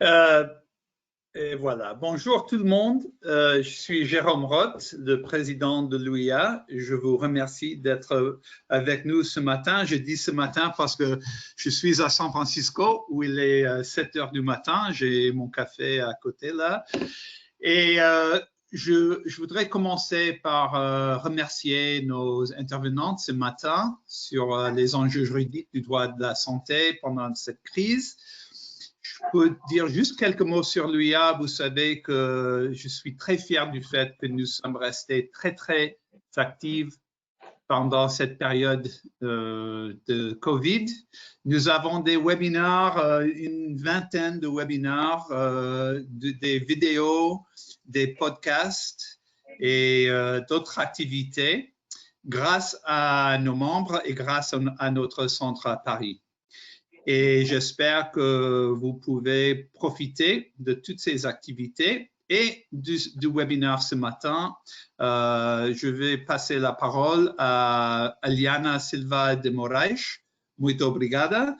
Euh, et voilà. Bonjour tout le monde. Je suis Jérôme Roth, le président de l'UIA. Je vous remercie d'être avec nous ce matin. Je dis ce matin parce que je suis à San Francisco où il est 7 heures du matin. J'ai mon café à côté là. Et je voudrais commencer par remercier nos intervenantes ce matin sur les enjeux juridiques du droit de la santé pendant cette crise. Je peux dire juste quelques mots sur l'UIA. Vous savez que je suis très fier du fait que nous sommes restés très actifs pendant cette période de COVID. Nous avons des webinaires, une vingtaine de webinaires, des vidéos, des podcasts et d'autres activités grâce à nos membres et grâce à notre centre à Paris. Et j'espère que vous pouvez profiter de toutes ces activités et du webinaire ce matin. Je vais passer la parole à Eliana Silva de Moraes. Muito obrigada.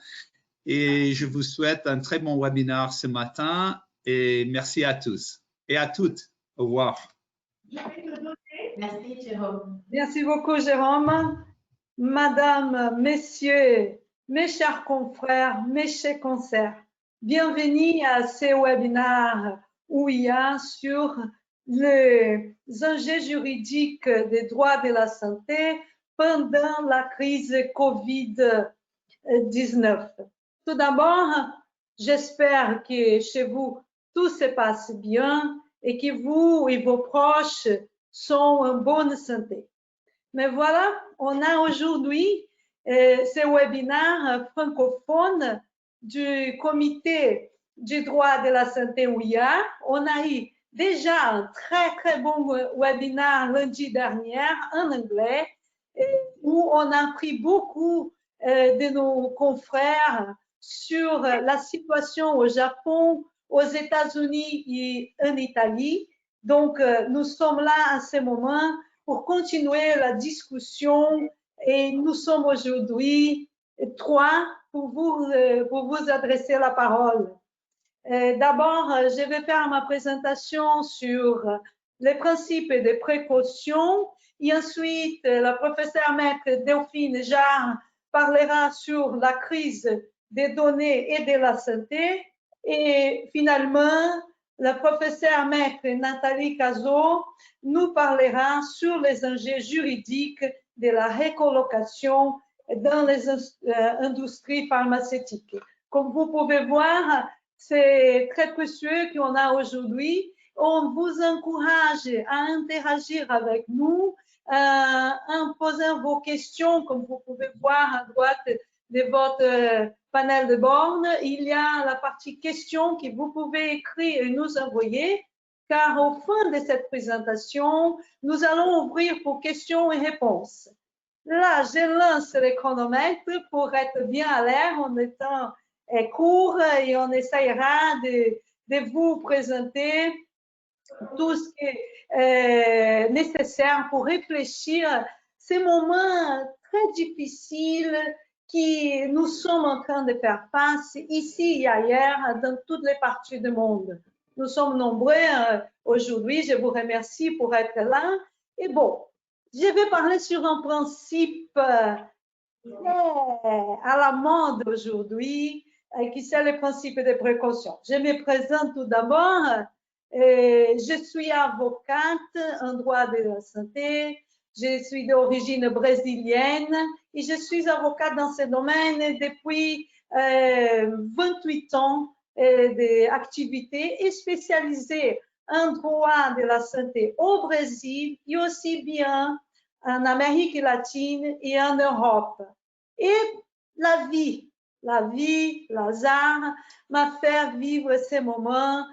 Et je vous souhaite un très bon webinaire ce matin et merci à tous et à toutes. Au revoir. Merci, Jérôme. Merci beaucoup, Jérôme. Madame, messieurs, mes chers confrères, mes chers concerts, bienvenue à ce webinaire UIA sur les enjeux juridiques des droits de la santé pendant la crise COVID-19. Tout d'abord, j'espère que chez vous, tout se passe bien et que vous et vos proches sont en bonne santé. Mais voilà, on a aujourd'hui ce webinaire francophone du comité du droit de la santé UIA. On a eu déjà un très bon webinaire lundi dernier en anglais où on a appris beaucoup de nos confrères sur la situation au Japon, aux États-Unis et en Italie. Donc, nous sommes là à ce moment pour continuer la discussion et nous sommes aujourd'hui trois pour vous adresser la parole. D'abord, je vais faire ma présentation sur les principes de précaution et ensuite la professeure maître Delphine Jarre parlera sur la crise des données et de la santé et finalement la professeure maître Nathalie Cazot nous parlera sur les enjeux juridiques de la recolocation dans les industries pharmaceutiques. Comme vous pouvez voir, c'est très précieux qu'on a aujourd'hui. On vous encourage à interagir avec nous en posant vos questions, comme vous pouvez voir à droite de votre panel de bornes. Il y a la partie questions que vous pouvez écrire et nous envoyer, car au fin de cette présentation, nous allons ouvrir pour questions et réponses. Là, je lance le chronomètre pour être bien à l'air en étant court et on essaiera de vous présenter tout ce qui est nécessaire pour réfléchir ces moments très difficiles que nous sommes en train de faire face ici et ailleurs dans toutes les parties du monde. Nous sommes nombreux aujourd'hui. Je vous remercie pour être là. Et bon, je vais parler sur un principe à la mode aujourd'hui, qui c'est le principe de précaution. Je me présente tout d'abord. Je suis avocate en droit de la santé. Je suis d'origine brésilienne et je suis avocate dans ce domaine depuis 28 ans d'activité et spécialisée en droit de la santé au Brésil et aussi bien en Amérique latine et en Europe. Et la vie, l'hasard m'a fait vivre ces moments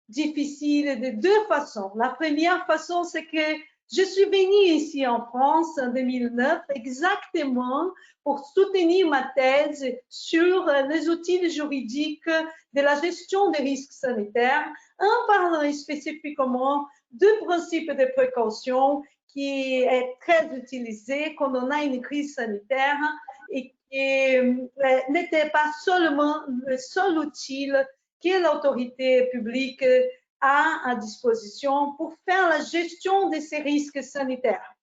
difficiles de deux façons. La première façon, c'est que je suis venue ici en France en 2009 exactement pour soutenir ma thèse sur les outils juridiques de la gestion des risques sanitaires en parlant spécifiquement du principe de précaution qui est très utilisé quand on a une crise sanitaire et qui n'était pas seulement le seul outil que l'autorité publique a à disposition pour faire la gestion de ces risques sanitaires.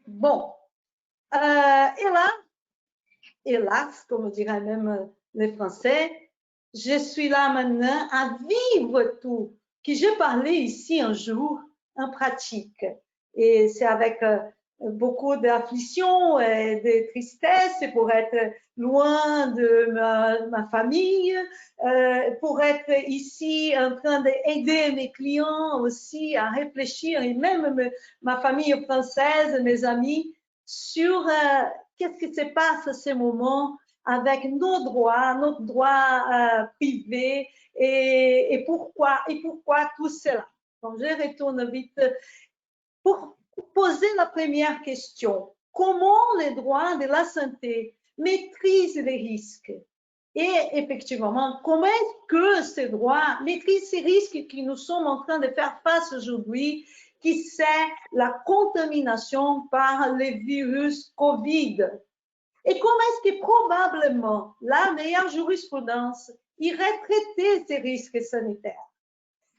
Bon, hélas, comme diraient même les Français, je suis là maintenant à vivre tout que j'ai parlé ici un jour en pratique. Et c'est avec beaucoup d'affliction et de tristesse pour être loin de ma famille, pour être ici en train d'aider mes clients aussi à réfléchir, et même ma famille française, mes amis, sur qu'est-ce qui se passe à ce moment avec nos droits, notre droit privé, et pourquoi tout cela. Donc, je retourne vite pour poser la première question. Comment les droits de la santé maîtrisent les risques? Et effectivement, comment est-ce que ces droits maîtrisent ces risques que nous sommes en train de faire face aujourd'hui, qui c'est la contamination par le virus Covid? Et comment est-ce que probablement la meilleure jurisprudence irait traiter ces risques sanitaires?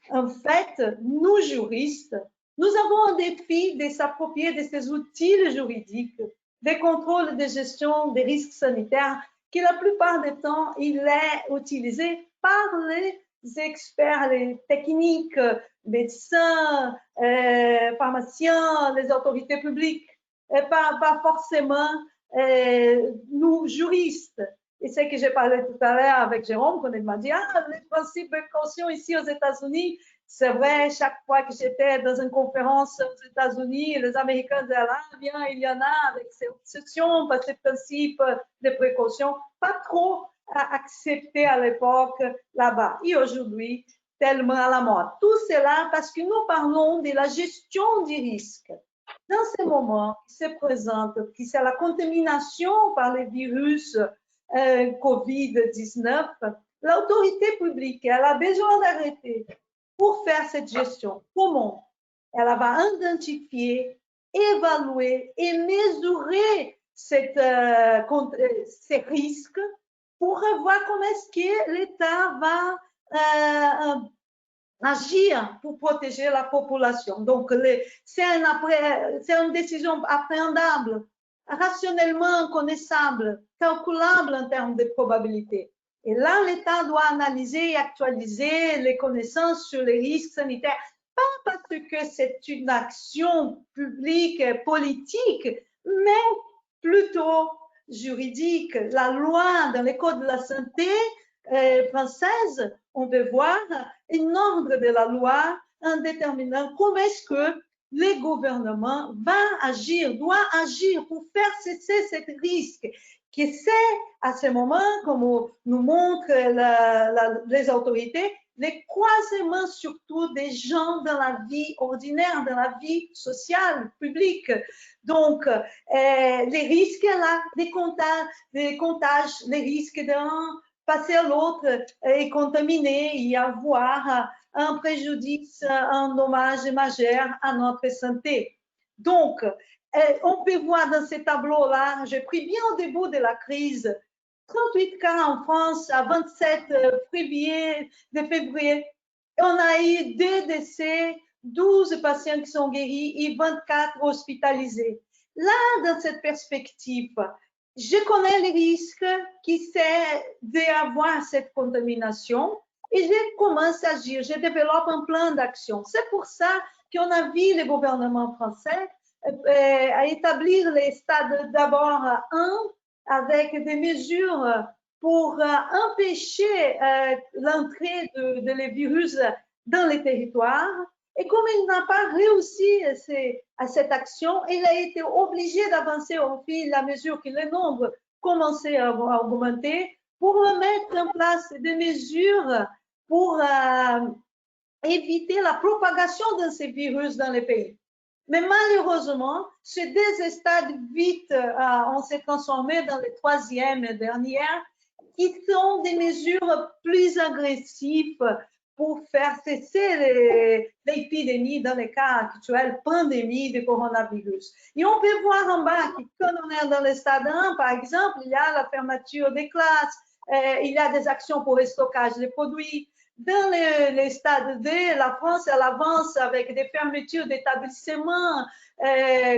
En fait, nous juristes, nous avons un défi de s'approprier de ces outils juridiques, des contrôles de gestion des risques sanitaires, qui la plupart du temps, il est utilisé par les experts, les techniques, médecins, pharmaciens, les autorités publiques, et pas forcément nous, juristes. Et c'est que j'ai parlé tout à l'heure avec Jérôme, quand il m'a dit, les principes de précaution ici aux États-Unis, c'est vrai, chaque fois que j'étais dans une conférence aux États-Unis, les Américains disaient, bien, il y en a avec ces obsessions, par ces principes de précaution, pas trop acceptés à l'époque là-bas. Et aujourd'hui, tellement à la mode. Tout cela parce que nous parlons de la gestion du risque. Dans ces moments qui se présentent, qui c'est la contamination par les virus COVID-19, l'autorité publique, elle a besoin d'arrêter pour faire cette gestion. Comment? Elle va identifier, évaluer et mesurer ces risques pour voir comment est-ce que l'État va agir pour protéger la population. Donc, c'est une décision appréhendable, rationnellement connaissable, calculable en termes de probabilité. Et là, l'État doit analyser et actualiser les connaissances sur les risques sanitaires, pas parce que c'est une action publique, politique, mais plutôt juridique. La loi dans les codes de la santé française, on peut voir un ordre de la loi en déterminant comment est-ce que le gouvernement doit agir pour faire cesser ce risque, qui c'est à ce moment, comme nous montrent les autorités, les croisements surtout des gens dans la vie ordinaire, dans la vie sociale, publique. Donc, les risques là, des contages, les risques d'un passer à l'autre et contaminer et avoir un préjudice, un dommage majeur à notre santé. Donc, on peut voir dans ces tableaux-là, j'ai pris bien au début de la crise, 38 cas en France à 27 février, et on a eu 2 décès, 12 patients qui sont guéris et 24 hospitalisés. Là, dans cette perspective, je connais les risques qui c'est d'avoir cette contamination et je commence à agir, je développe un plan d'action. C'est pour ça qu'on a vu le gouvernement français à établir les stades d'abord 1 avec des mesures pour empêcher l'entrée de les virus dans les territoires. Et comme il n'a pas réussi à cette action, il a été obligé d'avancer au fil à mesure que le nombre commençait à augmenter pour mettre en place des mesures pour éviter la propagation de ces virus dans les pays. Mais malheureusement, ces 2 stades vite on s'est transformé dans les 3e et dernières, qui sont des mesures plus agressives pour faire cesser l'épidémie dans les cas actuels, pandémie de coronavirus. Et on peut voir en bas que quand on est dans le stade 1, par exemple, il y a la fermeture des classes, il y a des actions pour le stockage des produits, Dans les stades D, la France, elle avance avec des fermetures d'établissements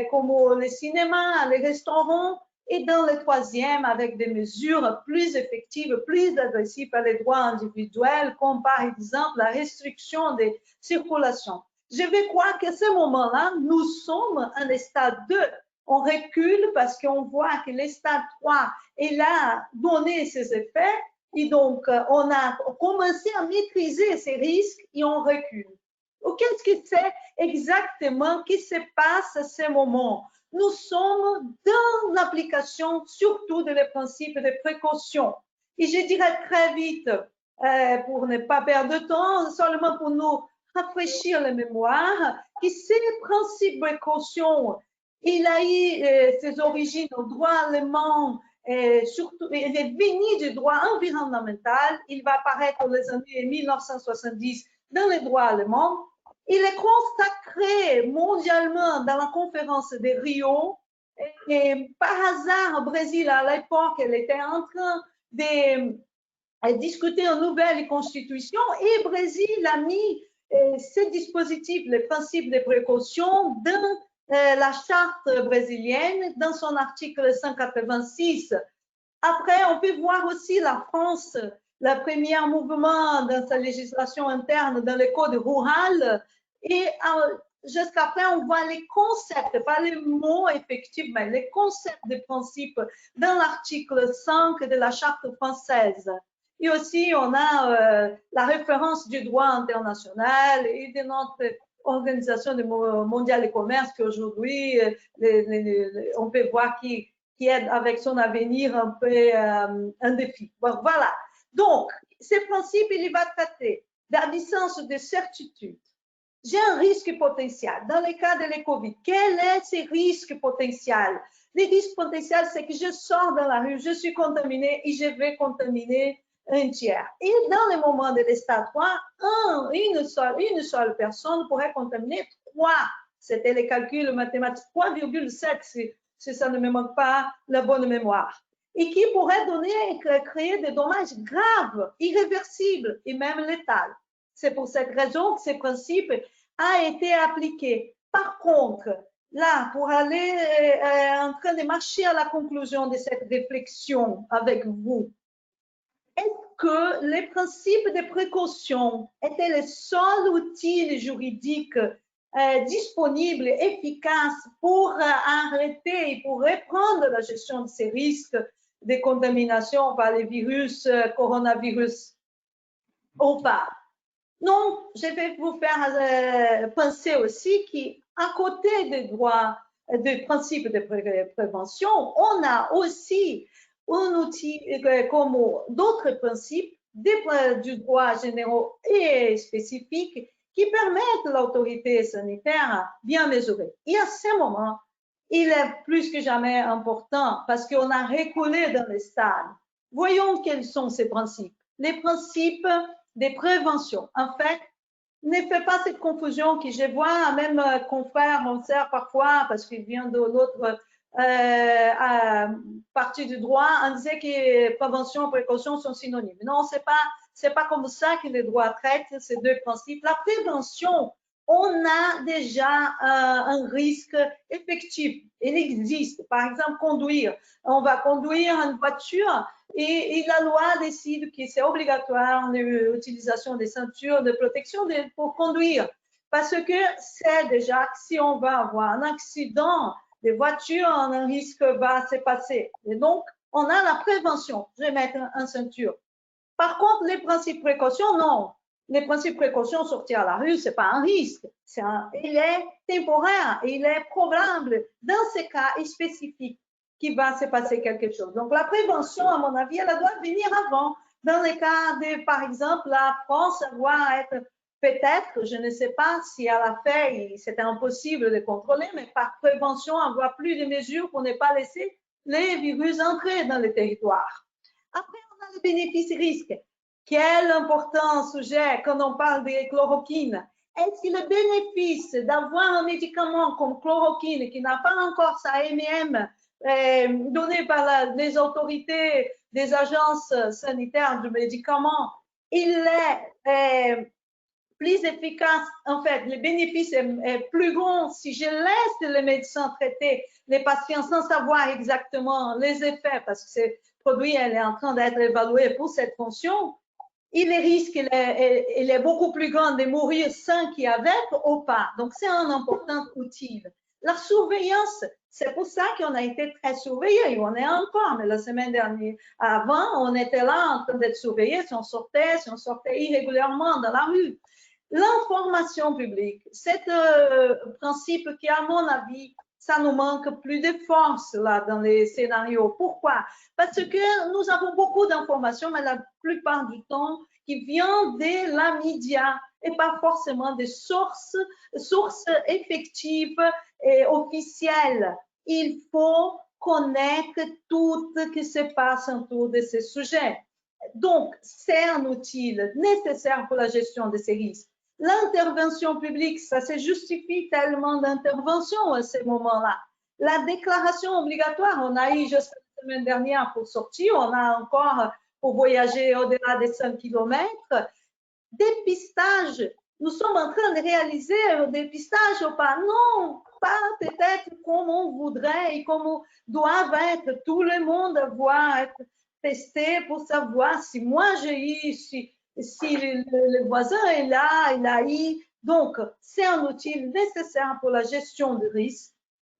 comme les cinémas, les restaurants, et dans le troisième, avec des mesures plus effectives, plus agressives à les droits individuels, comme par exemple la restriction des circulations. Je vais croire qu'à ce moment-là, nous sommes en stade 2. On recule parce qu'on voit que le stade 3, il a donné ses effets. Et donc, on a commencé à maîtriser ces risques et on recule. Qu'est-ce que c'est exactement qui se passe à ce moment? Nous sommes dans l'application surtout des principes de précaution. Et je dirais très vite, pour ne pas perdre de temps, seulement pour nous rafraîchir la mémoire, que ces principes de précaution, il a eu ses origines au droit allemand, surtout, il est venu du droit environnemental. Il va apparaître dans les années 1970 dans le droit allemand. Il est consacré mondialement dans la conférence de Rio. Et par hasard, au Brésil, à l'époque, elle était en train de discuter une nouvelle constitution et le Brésil a mis ce dispositif, le principe de précaution, dans la charte brésilienne, dans son article 186. Après, on peut voir aussi la France, le premier mouvement dans sa législation interne dans le code rural. Et jusqu'après, on voit les concepts, pas les mots effectivement, mais les concepts de principes dans l'article 5 de la charte française. Et aussi, on a la référence du droit international et de notre organisation mondiale du commerce qu'aujourd'hui, on peut voir qui est avec son avenir un peu un défi. Bon, voilà. Donc, ce principe, il va traiter d'absence de certitude. J'ai un risque potentiel. Dans le cas de la COVID, quel est ce risque potentiel? Les risques potentiels, c'est que je sors dans la rue, je suis contaminé et je vais contaminer un tiers. Et dans le moment de l'état 3, une seule personne pourrait contaminer 3. C'était les calculs mathématiques 3,7 si ça ne me manque pas la bonne mémoire. Et qui pourrait créer des dommages graves, irréversibles et même létals. C'est pour cette raison que ce principe a été appliqué. Par contre, là, pour aller en train de marcher à la conclusion de cette réflexion avec vous, est-ce que les principes de précaution étaient le seul outil juridique disponible, efficace pour arrêter et pour reprendre la gestion de ces risques de contamination par les virus, coronavirus ou pas? Non, je vais vous faire penser aussi qu'à côté des droits, des principes de prévention, on a aussi un outil comme d'autres principes du droit général et spécifique qui permettent à l'autorité sanitaire bien mesurer. Et à ce moment, il est plus que jamais important parce qu'on a reculé dans les stades. Voyons quels sont ces principes. Les principes de prévention. En fait, ne fais pas cette confusion que je vois, même confrère, mon sert parfois, parce qu'il vient de l'autre partie du droit, on disait que prévention et précaution sont synonymes. Non, c'est pas comme ça que le droit traite ces deux principes. La prévention, on a déjà un risque effectif. Il existe. Par exemple, conduire. On va conduire une voiture et la loi décide que c'est obligatoire l'utilisation des ceintures de protection pour conduire. Parce que c'est déjà que si on va avoir un accident de voiture, un risque va se passer. Et donc, on a la prévention. Je vais mettre une ceinture. Par contre, les principes précautions, non. Les principes précautions, sortir à la rue, ce n'est pas un risque. Il est temporaire, il est probable dans ces cas spécifiques qu'il va se passer quelque chose. Donc, la prévention, à mon avis, elle doit venir avant. Dans le cas de, par exemple, la France doit être peut-être, je ne sais pas si à la fin, c'était impossible de contrôler, mais par prévention, avoir plus de mesures pour ne pas laisser les virus entrer dans le territoire. Après, on a le bénéfice-risque. Quel important sujet quand on parle de chloroquine. Est-ce que le bénéfice d'avoir un médicament comme chloroquine qui n'a pas encore sa MM donnée par les autorités des agences sanitaires du médicament il est plus efficace, en fait, le bénéfice est plus grand si je laisse les médecins traiter les patients sans savoir exactement les effets, parce que ce produit est en train d'être évalué pour cette fonction. Et le risque il est beaucoup plus grand de mourir sans qu'avec ou pas. Donc, c'est un important outil. La surveillance, c'est pour ça qu'on a été très surveillés. On est encore, mais la semaine dernière, avant, on était là en train d'être surveillés si on sortait irrégulièrement dans la rue. L'information publique, c'est un principe qui, à mon avis, ça nous manque plus de force là dans les scénarios. Pourquoi? Parce que nous avons beaucoup d'informations, mais la plupart du temps, qui viennent de la média et pas forcément des sources effectives et officielles. Il faut connaître tout ce qui se passe autour de ces sujets. Donc, c'est un outil nécessaire pour la gestion de ces risques. L'intervention publique, ça se justifie tellement d'interventions à ces moments-là. La déclaration obligatoire, on a eu juste la semaine dernière pour sortir, on a encore pour voyager au-delà des 5 km. Dépistage, nous sommes en train de réaliser un dépistage ou pas? Non, pas peut-être comme on voudrait et comme doivent être. Tout le monde doit être testé pour savoir si moi j'ai eu, si le voisin est là, il a eu. Donc, c'est un outil nécessaire pour la gestion de risque.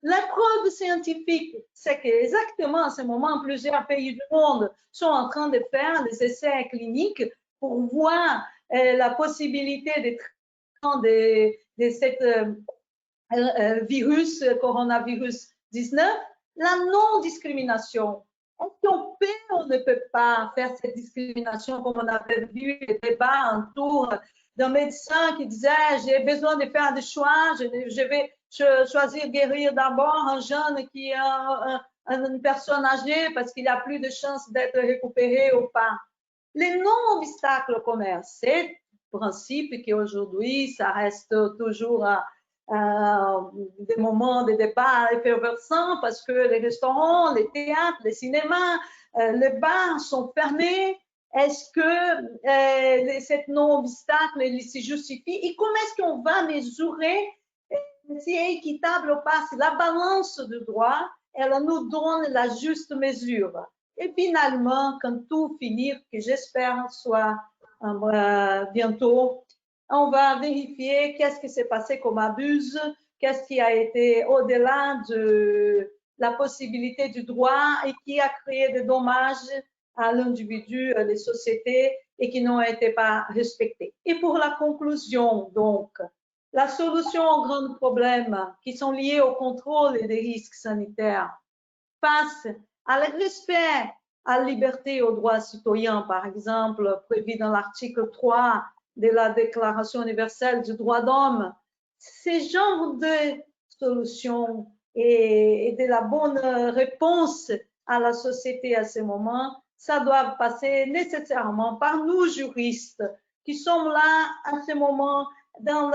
La preuve scientifique, c'est qu'exactement à ce moment, plusieurs pays du monde sont en train de faire des essais cliniques pour voir la possibilité de traitement de ce virus, coronavirus 19, la non-discrimination. Est-ce qu'on peut ou on ne peut pas faire cette discrimination comme on avait vu les débats autour d'un médecin qui disait j'ai besoin de faire des choix, je vais choisir guérir d'abord un jeune qui est une personne âgée parce qu'il a plus de chances d'être récupéré ou pas. Les non-obstacles au commerce, c'est un principe qui aujourd'hui, ça reste toujours des moments de débat effervescents parce que les restaurants, les théâtres, les cinémas, les bars sont fermés. Est-ce que cette non-obstacle se justifie? Et comment est-ce qu'on va mesurer si c'est équitable ou pas? Si la balance de droit, elle nous donne la juste mesure. Et finalement, quand tout finit, que j'espère soit bientôt, on va vérifier qu'est-ce qui s'est passé comme abus, qu'est-ce qui a été au-delà de la possibilité du droit et qui a créé des dommages à l'individu, à les sociétés et qui n'ont été pas respectés. Et pour la conclusion, donc, la solution aux grands problèmes qui sont liés au contrôle des risques sanitaires passe à le respect à la liberté et aux droits citoyens, par exemple, prévu dans l'article 3 de la Déclaration universelle des droits de l'homme. Ces genres de solutions et de la bonne réponse à la société à ce moment, ça doit passer nécessairement par nous, juristes, qui sommes là à ce moment dans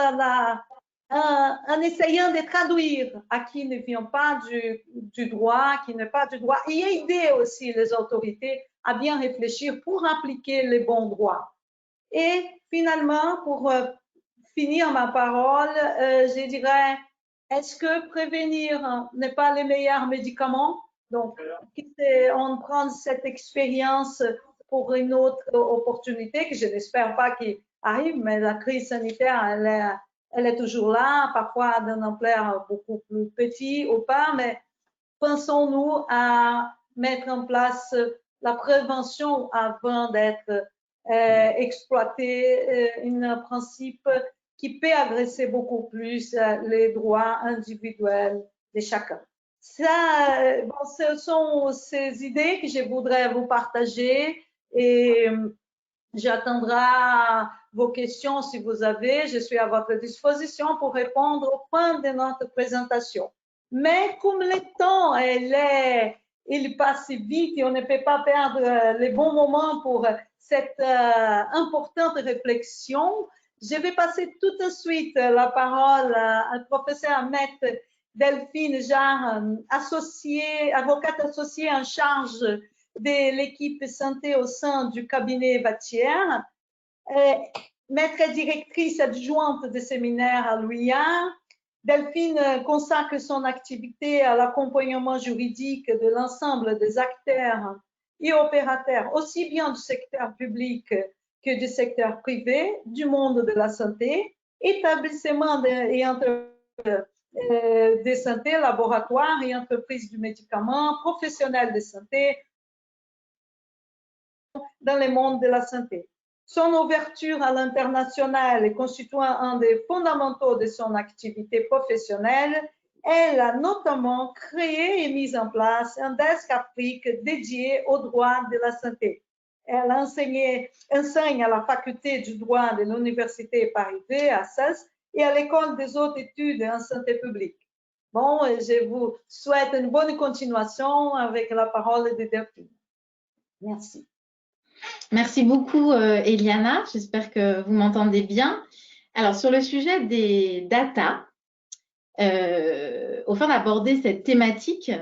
en essayant de traduire à qui ne vient pas du droit, qui n'est pas du droit, et aider aussi les autorités à bien réfléchir pour appliquer les bons droits. Et finalement, pour finir ma parole, je dirais, est-ce que prévenir n'est pas le meilleur médicament? Donc, on prend cette expérience pour une autre opportunité que je n'espère pas qu'il arrive, mais la crise sanitaire, elle est toujours là, parfois d'un ampleur beaucoup plus petit ou pas, mais pensons-nous à mettre en place la prévention avant d'être exploité, un principe qui peut agresser beaucoup plus les droits individuels de chacun. Ça, bon, ce sont ces idées que je voudrais vous partager et j'attendrai vos questions si vous avez. Je suis à votre disposition pour répondre au point de notre présentation. Mais comme le temps, il passe vite et on ne peut pas perdre les bons moments pour cette importante réflexion, je vais passer tout de suite la parole à professeur Maître Delphine Jarre, avocate associée en charge de l'équipe santé au sein du cabinet Vatière. maître directrice adjointe des séminaires à l'UIA. Delphine consacre son activité à l'accompagnement juridique de l'ensemble des acteurs et opérateurs, aussi bien du secteur public que du secteur privé, du monde de la santé, établissements et entreprises de santé, laboratoires et entreprises du médicament, professionnels de santé dans le monde de la santé. Son ouverture à l'international constituant un des fondamentaux de son activité professionnelle, elle a notamment créé et mis en place un desk Afrique dédié aux droits de la santé. Elle enseigne à la faculté du droit de l'Université Paris 2 à CES et à l'École des hautes études en santé publique. Bon, je vous souhaite une bonne continuation avec la parole de Delphine. Merci. Merci beaucoup, Eliana. J'espère que vous m'entendez bien. Alors, sur le sujet des data, au fin d'aborder cette thématique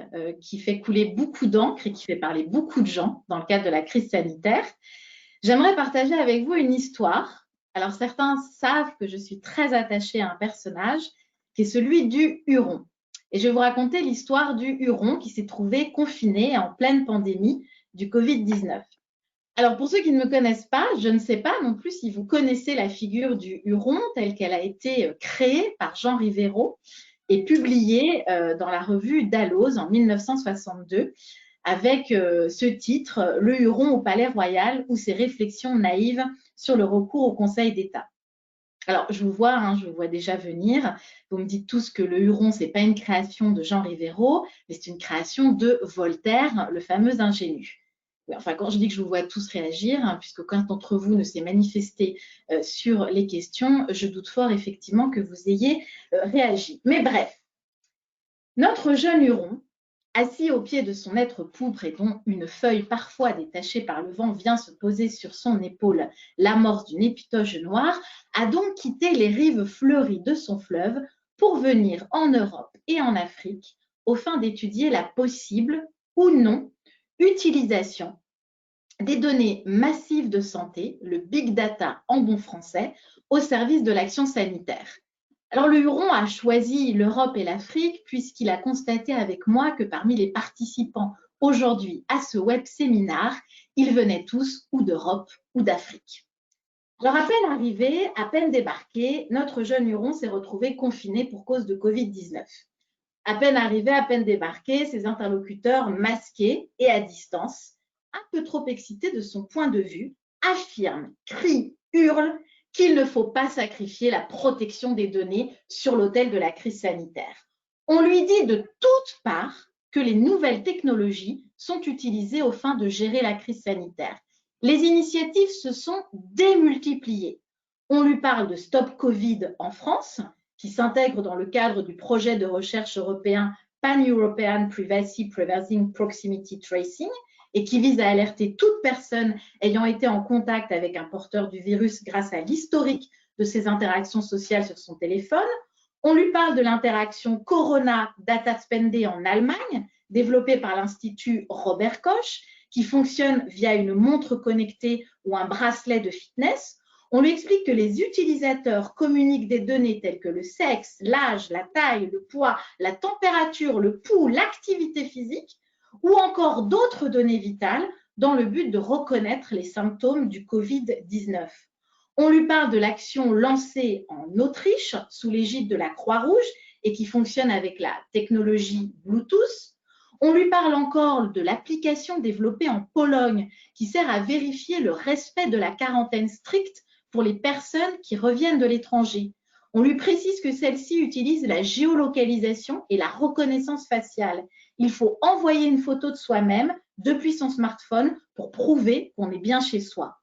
qui fait couler beaucoup d'encre et qui fait parler beaucoup de gens dans le cadre de la crise sanitaire, j'aimerais partager avec vous une histoire. Alors, certains savent que je suis très attachée à un personnage qui est celui du Huron. Et je vais vous raconter l'histoire du Huron qui s'est trouvé confiné en pleine pandémie du Covid-19. Alors, pour ceux qui ne me connaissent pas, je ne sais pas non plus si vous connaissez la figure du Huron telle qu'elle a été créée par Jean Rivero et publiée dans la revue Dalloz en 1962 avec ce titre « Le Huron au Palais Royal ou ses réflexions naïves sur le recours au Conseil d'État ». Alors, je vous vois déjà venir. Vous me dites tous que le Huron, ce n'est pas une création de Jean Rivero, mais c'est une création de Voltaire, le fameux ingénu. Enfin, quand je dis que je vous vois tous réagir, puisque qu'un d'entre vous ne s'est manifesté sur les questions, je doute fort effectivement que vous ayez réagi. Mais bref, notre jeune Huron, assis au pied de son être pourpre et dont une feuille parfois détachée par le vent vient se poser sur son épaule, l'amorce d'une épitoge noire, a donc quitté les rives fleuries de son fleuve pour venir en Europe et en Afrique au fin d'étudier la possible ou non utilisation des données massives de santé, le big data en bon français, au service de l'action sanitaire. Alors le Huron a choisi l'Europe et l'Afrique puisqu'il a constaté avec moi que parmi les participants aujourd'hui à ce web séminaire, ils venaient tous ou d'Europe ou d'Afrique. Alors à peine arrivé, à peine débarqué, notre jeune Huron s'est retrouvé confiné pour cause de Covid-19. À peine arrivé, à peine débarqué, ses interlocuteurs masqués et à distance, un peu trop excités de son point de vue, affirment, crient, hurlent qu'il ne faut pas sacrifier la protection des données sur l'autel de la crise sanitaire. On lui dit de toutes parts que les nouvelles technologies sont utilisées aux fins de gérer la crise sanitaire. Les initiatives se sont démultipliées. On lui parle de Stop Covid en France, qui s'intègre dans le cadre du projet de recherche européen Pan-European Privacy Preventing Proximity Tracing et qui vise à alerter toute personne ayant été en contact avec un porteur du virus grâce à l'historique de ses interactions sociales sur son téléphone. On lui parle de l'interaction Corona Data Spendé en Allemagne, développée par l'Institut Robert Koch, qui fonctionne via une montre connectée ou un bracelet de fitness. On lui explique que les utilisateurs communiquent des données telles que le sexe, l'âge, la taille, le poids, la température, le pouls, l'activité physique ou encore d'autres données vitales dans le but de reconnaître les symptômes du Covid-19. On lui parle de l'action lancée en Autriche sous l'égide de la Croix-Rouge et qui fonctionne avec la technologie Bluetooth. On lui parle encore de l'application développée en Pologne qui sert à vérifier le respect de la quarantaine stricte pour les personnes qui reviennent de l'étranger. On lui précise que celle-ci utilise la géolocalisation et la reconnaissance faciale. Il faut envoyer une photo de soi-même depuis son smartphone pour prouver qu'on est bien chez soi.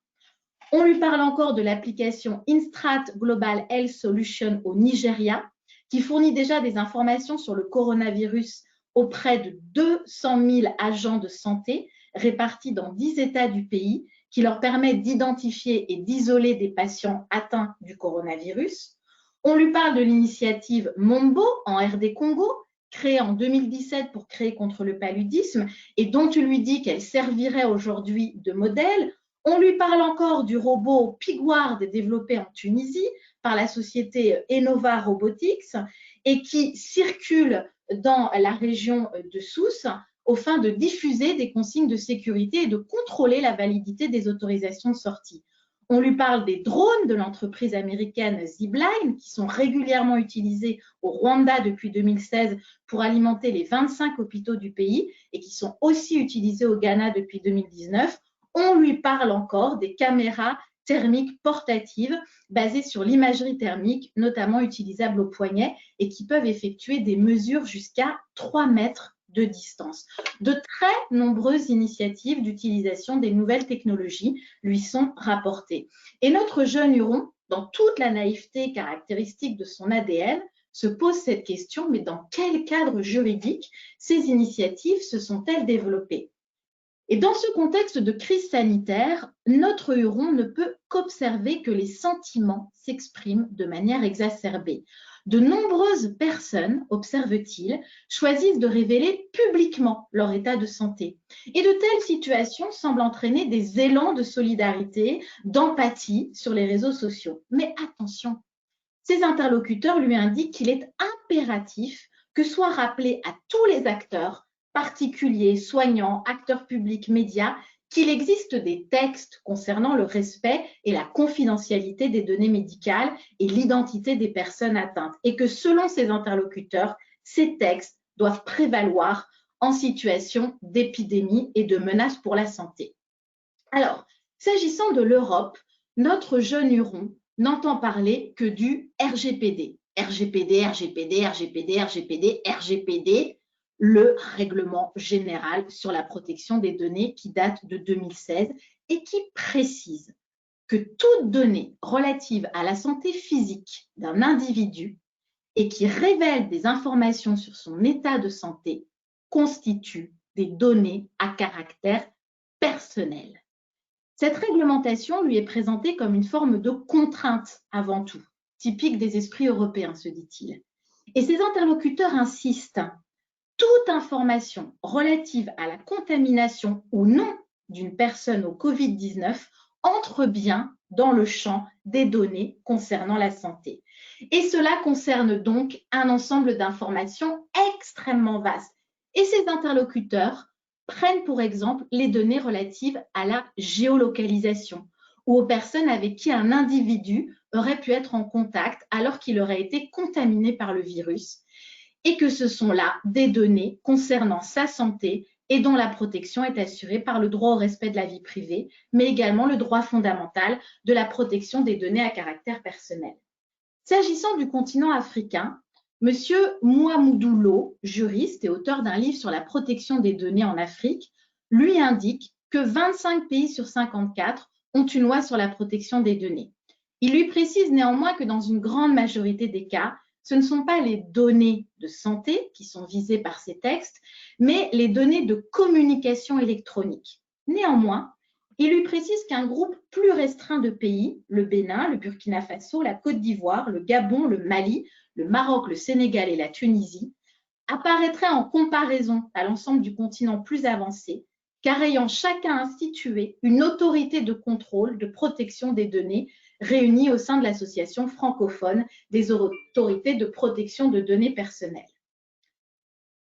On lui parle encore de l'application Instrat Global Health Solution au Nigeria, qui fournit déjà des informations sur le coronavirus auprès de 200 000 agents de santé répartis dans 10 États du pays, qui leur permet d'identifier et d'isoler des patients atteints du coronavirus. On lui parle de l'initiative Mombo en RD Congo, créée en 2017 pour créer contre le paludisme et dont tu lui dis qu'elle servirait aujourd'hui de modèle. On lui parle encore du robot Pigward développé en Tunisie par la société Enova Robotics et qui circule dans la région de Sousse au fin de diffuser des consignes de sécurité et de contrôler la validité des autorisations de sortie. On lui parle des drones de l'entreprise américaine Zipline qui sont régulièrement utilisés au Rwanda depuis 2016 pour alimenter les 25 hôpitaux du pays et qui sont aussi utilisés au Ghana depuis 2019. On lui parle encore des caméras thermiques portatives basées sur l'imagerie thermique, notamment utilisables au poignet et qui peuvent effectuer des mesures jusqu'à 3 mètres de distance. De très nombreuses initiatives d'utilisation des nouvelles technologies lui sont rapportées. Et notre jeune Huron, dans toute la naïveté caractéristique de son ADN, se pose cette question, mais dans quel cadre juridique ces initiatives se sont-elles développées? Et dans ce contexte de crise sanitaire, notre Huron ne peut qu'observer que les sentiments s'expriment de manière exacerbée. De nombreuses personnes, observe-t-il, choisissent de révéler publiquement leur état de santé. Et de telles situations semblent entraîner des élans de solidarité, d'empathie sur les réseaux sociaux. Mais attention, ses interlocuteurs lui indiquent qu'il est impératif que soit rappelé à tous les acteurs, particuliers, soignants, acteurs publics, médias, qu'il existe des textes concernant le respect et la confidentialité des données médicales et l'identité des personnes atteintes et que selon ces interlocuteurs, ces textes doivent prévaloir en situation d'épidémie et de menace pour la santé. Alors, s'agissant de l'Europe, notre jeune Huron n'entend parler que du RGPD. RGPD, RGPD, RGPD, RGPD, RGPD, le règlement général sur la protection des données qui date de 2016 et qui précise que toute donnée relative à la santé physique d'un individu et qui révèle des informations sur son état de santé constitue des données à caractère personnel. Cette réglementation lui est présentée comme une forme de contrainte avant tout, typique des esprits européens, se dit-il. Et ses interlocuteurs insistent. Toute information relative à la contamination ou non d'une personne au Covid-19 entre bien dans le champ des données concernant la santé. Et cela concerne donc un ensemble d'informations extrêmement vastes. Et ces interlocuteurs prennent pour exemple les données relatives à la géolocalisation ou aux personnes avec qui un individu aurait pu être en contact alors qu'il aurait été contaminé par le virus et que ce sont là des données concernant sa santé et dont la protection est assurée par le droit au respect de la vie privée, mais également le droit fondamental de la protection des données à caractère personnel. S'agissant du continent africain, M. Mouamoudou Lo, juriste et auteur d'un livre sur la protection des données en Afrique, lui indique que 25 pays sur 54 ont une loi sur la protection des données. Il lui précise néanmoins que dans une grande majorité des cas, ce ne sont pas les données de santé qui sont visées par ces textes, mais les données de communication électronique. Néanmoins, il lui précise qu'un groupe plus restreint de pays, le Bénin, le Burkina Faso, la Côte d'Ivoire, le Gabon, le Mali, le Maroc, le Sénégal et la Tunisie, apparaîtraient en comparaison à l'ensemble du continent plus avancé, car ayant chacun institué une autorité de contrôle, de protection des données réunie au sein de l'association francophone des autorités de protection de données personnelles.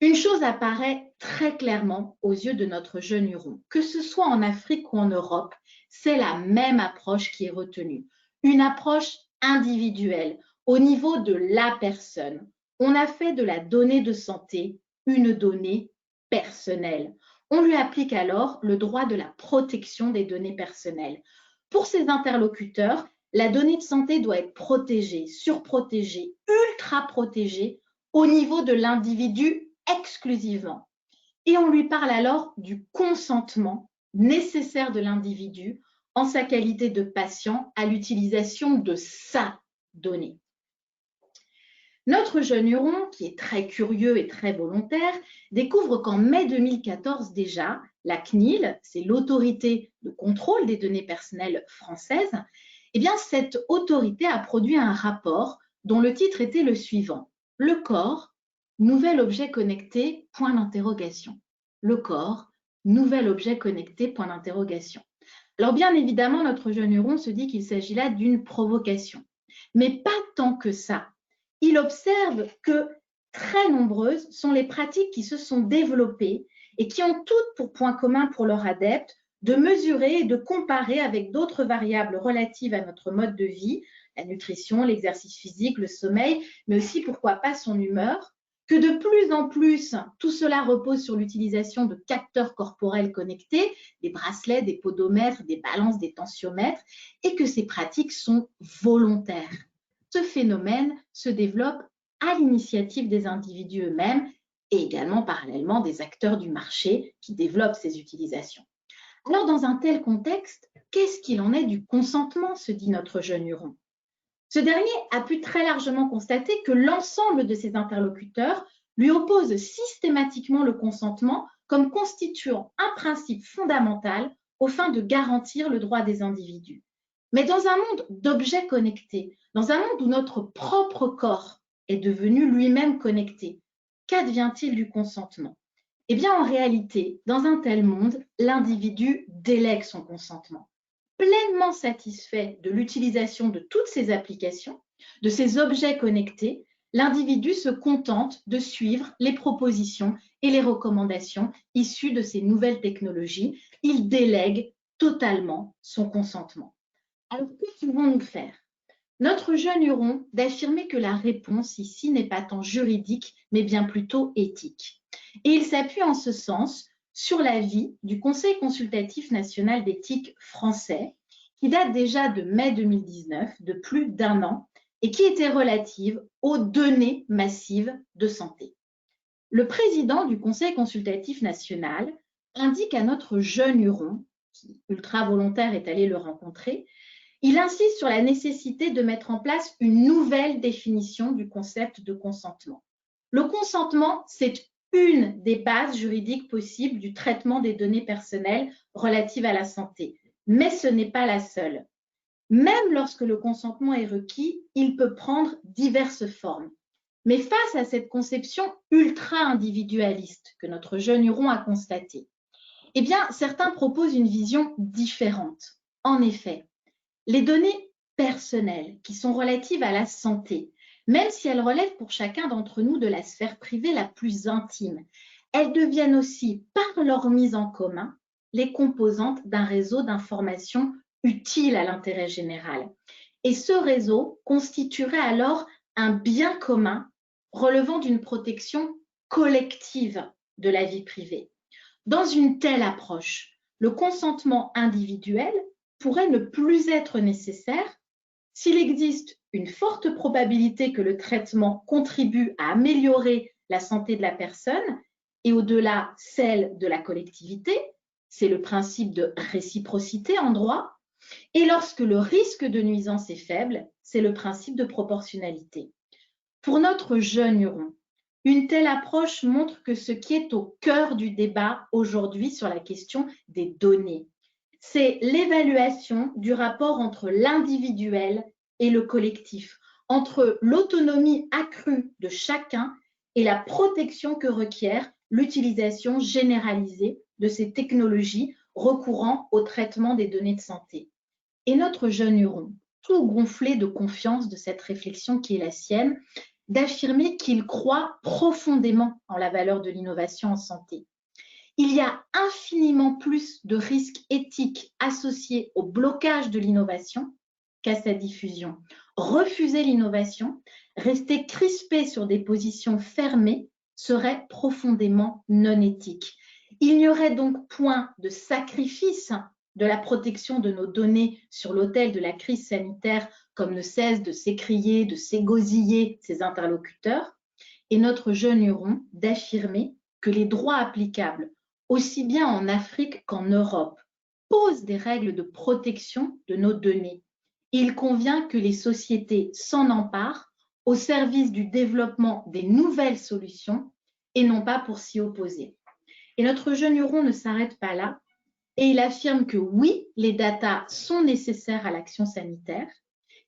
Une chose apparaît très clairement aux yeux de notre jeune Huron, que ce soit en Afrique ou en Europe, c'est la même approche qui est retenue, une approche individuelle au niveau de la personne. On a fait de la donnée de santé une donnée personnelle. On lui applique alors le droit de la protection des données personnelles. Pour ses interlocuteurs, la donnée de santé doit être protégée, surprotégée, ultra protégée au niveau de l'individu exclusivement. Et on lui parle alors du consentement nécessaire de l'individu en sa qualité de patient à l'utilisation de sa donnée. Notre jeune Huron, qui est très curieux et très volontaire, découvre qu'en mai 2014 déjà, la CNIL, c'est l'autorité de contrôle des données personnelles française, eh bien cette autorité a produit un rapport dont le titre était le suivant. Le corps, nouvel objet connecté, point d'interrogation. Le corps, nouvel objet connecté, point d'interrogation. Alors bien évidemment, notre jeune Huron se dit qu'il s'agit là d'une provocation, mais pas tant que ça. Il observe que très nombreuses sont les pratiques qui se sont développées et qui ont toutes pour point commun pour leurs adeptes de mesurer et de comparer avec d'autres variables relatives à notre mode de vie, la nutrition, l'exercice physique, le sommeil, mais aussi pourquoi pas son humeur, que de plus en plus, tout cela repose sur l'utilisation de capteurs corporels connectés, des bracelets, des podomètres, des balances, des tensiomètres, et que ces pratiques sont volontaires. Ce phénomène se développe à l'initiative des individus eux-mêmes et également parallèlement des acteurs du marché qui développent ces utilisations. Alors, dans un tel contexte, qu'est-ce qu'il en est du consentement, se dit notre jeune Huron? Ce dernier a pu très largement constater que l'ensemble de ses interlocuteurs lui opposent systématiquement le consentement comme constituant un principe fondamental aux fins de garantir le droit des individus. Mais dans un monde d'objets connectés, dans un monde où notre propre corps est devenu lui-même connecté, qu'advient-il du consentement? Eh bien, en réalité, dans un tel monde, l'individu délègue son consentement. Pleinement satisfait de l'utilisation de toutes ces applications, de ces objets connectés, l'individu se contente de suivre les propositions et les recommandations issues de ces nouvelles technologies. Il délègue totalement son consentement. Alors, que pouvons-nous faire? Notre jeune Huron d'affirmer que la réponse ici n'est pas tant juridique, mais bien plutôt éthique. Et il s'appuie en ce sens sur l'avis du Conseil consultatif national d'éthique français, qui date déjà de mai 2019, de plus d'1 an, et qui était relative aux données massives de santé. Le président du Conseil consultatif national indique à notre jeune Huron, qui ultra volontaire est allé le rencontrer, il insiste sur la nécessité de mettre en place une nouvelle définition du concept de consentement. Le consentement, c'est une des bases juridiques possibles du traitement des données personnelles relatives à la santé, mais ce n'est pas la seule. Même lorsque le consentement est requis, il peut prendre diverses formes. Mais face à cette conception ultra-individualiste que notre jeune Huron a constatée, eh bien, certains proposent une vision différente. En effet, les données personnelles qui sont relatives à la santé, même si elles relèvent pour chacun d'entre nous de la sphère privée la plus intime, elles deviennent aussi, par leur mise en commun, les composantes d'un réseau d'informations utiles à l'intérêt général. Et ce réseau constituerait alors un bien commun relevant d'une protection collective de la vie privée. Dans une telle approche, le consentement individuel pourrait ne plus être nécessaire s'il existe une forte probabilité que le traitement contribue à améliorer la santé de la personne et au-delà celle de la collectivité, c'est le principe de réciprocité en droit, et lorsque le risque de nuisance est faible, c'est le principe de proportionnalité. Pour notre jeune Huron, une telle approche montre que ce qui est au cœur du débat aujourd'hui sur la question des données, c'est l'évaluation du rapport entre l'individuel et le collectif, entre l'autonomie accrue de chacun et la protection que requiert l'utilisation généralisée de ces technologies recourant au traitement des données de santé. Et notre jeune Huron, tout gonflé de confiance de cette réflexion qui est la sienne, d'affirmer qu'il croit profondément en la valeur de l'innovation en santé. Il y a infiniment plus de risques éthiques associés au blocage de l'innovation qu'à sa diffusion. Refuser l'innovation, rester crispé sur des positions fermées, serait profondément non éthique. Il n'y aurait donc point de sacrifice de la protection de nos données sur l'autel de la crise sanitaire, comme ne cessent de s'écrier, de s'égosiller ses interlocuteurs, et notre jeune Huron d'affirmer que les droits applicables, aussi bien en Afrique qu'en Europe, posent des règles de protection de nos données. Il convient que les sociétés s'en emparent au service du développement des nouvelles solutions et non pas pour s'y opposer. Et notre jeune Huron ne s'arrête pas là et il affirme que oui, les datas sont nécessaires à l'action sanitaire,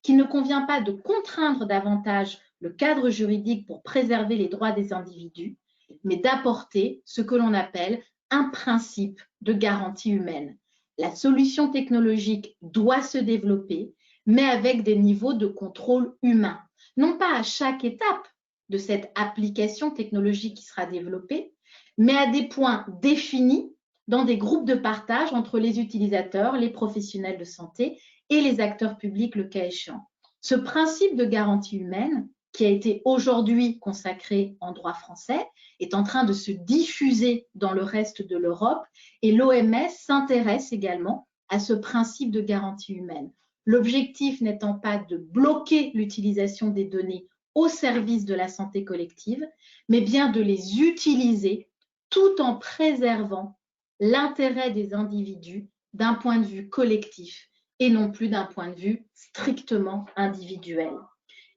qu'il ne convient pas de contraindre davantage le cadre juridique pour préserver les droits des individus, mais d'apporter ce que l'on appelle un principe de garantie humaine. La solution technologique doit se développer, mais avec des niveaux de contrôle humain. Non pas à chaque étape de cette application technologique qui sera développée, mais à des points définis dans des groupes de partage entre les utilisateurs, les professionnels de santé et les acteurs publics, le cas échéant. Ce principe de garantie humaine, qui a été aujourd'hui consacré en droit français, est en train de se diffuser dans le reste de l'Europe et l'OMS s'intéresse également à ce principe de garantie humaine. L'objectif n'étant pas de bloquer l'utilisation des données au service de la santé collective, mais bien de les utiliser tout en préservant l'intérêt des individus d'un point de vue collectif et non plus d'un point de vue strictement individuel.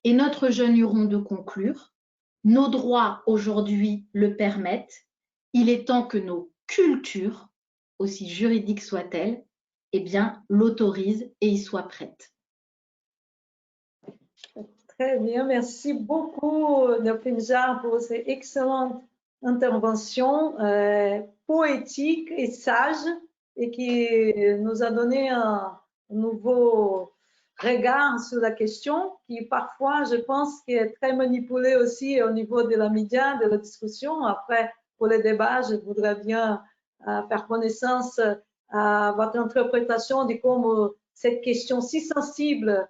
Et notre jeune Huron de conclure, nos droits aujourd'hui le permettent, il est temps que nos cultures, aussi juridiques soient-elles, eh bien, l'autorisent et y soient prêtes. Très bien, merci beaucoup Delphine Jarre pour ces excellentes interventions poétiques et sages et qui nous a donné un nouveau regard sur la question qui parfois, je pense, qui est très manipulé aussi au niveau de la média, de la discussion. Après, pour les débats, je voudrais bien faire connaissance à votre interprétation de comment cette question si sensible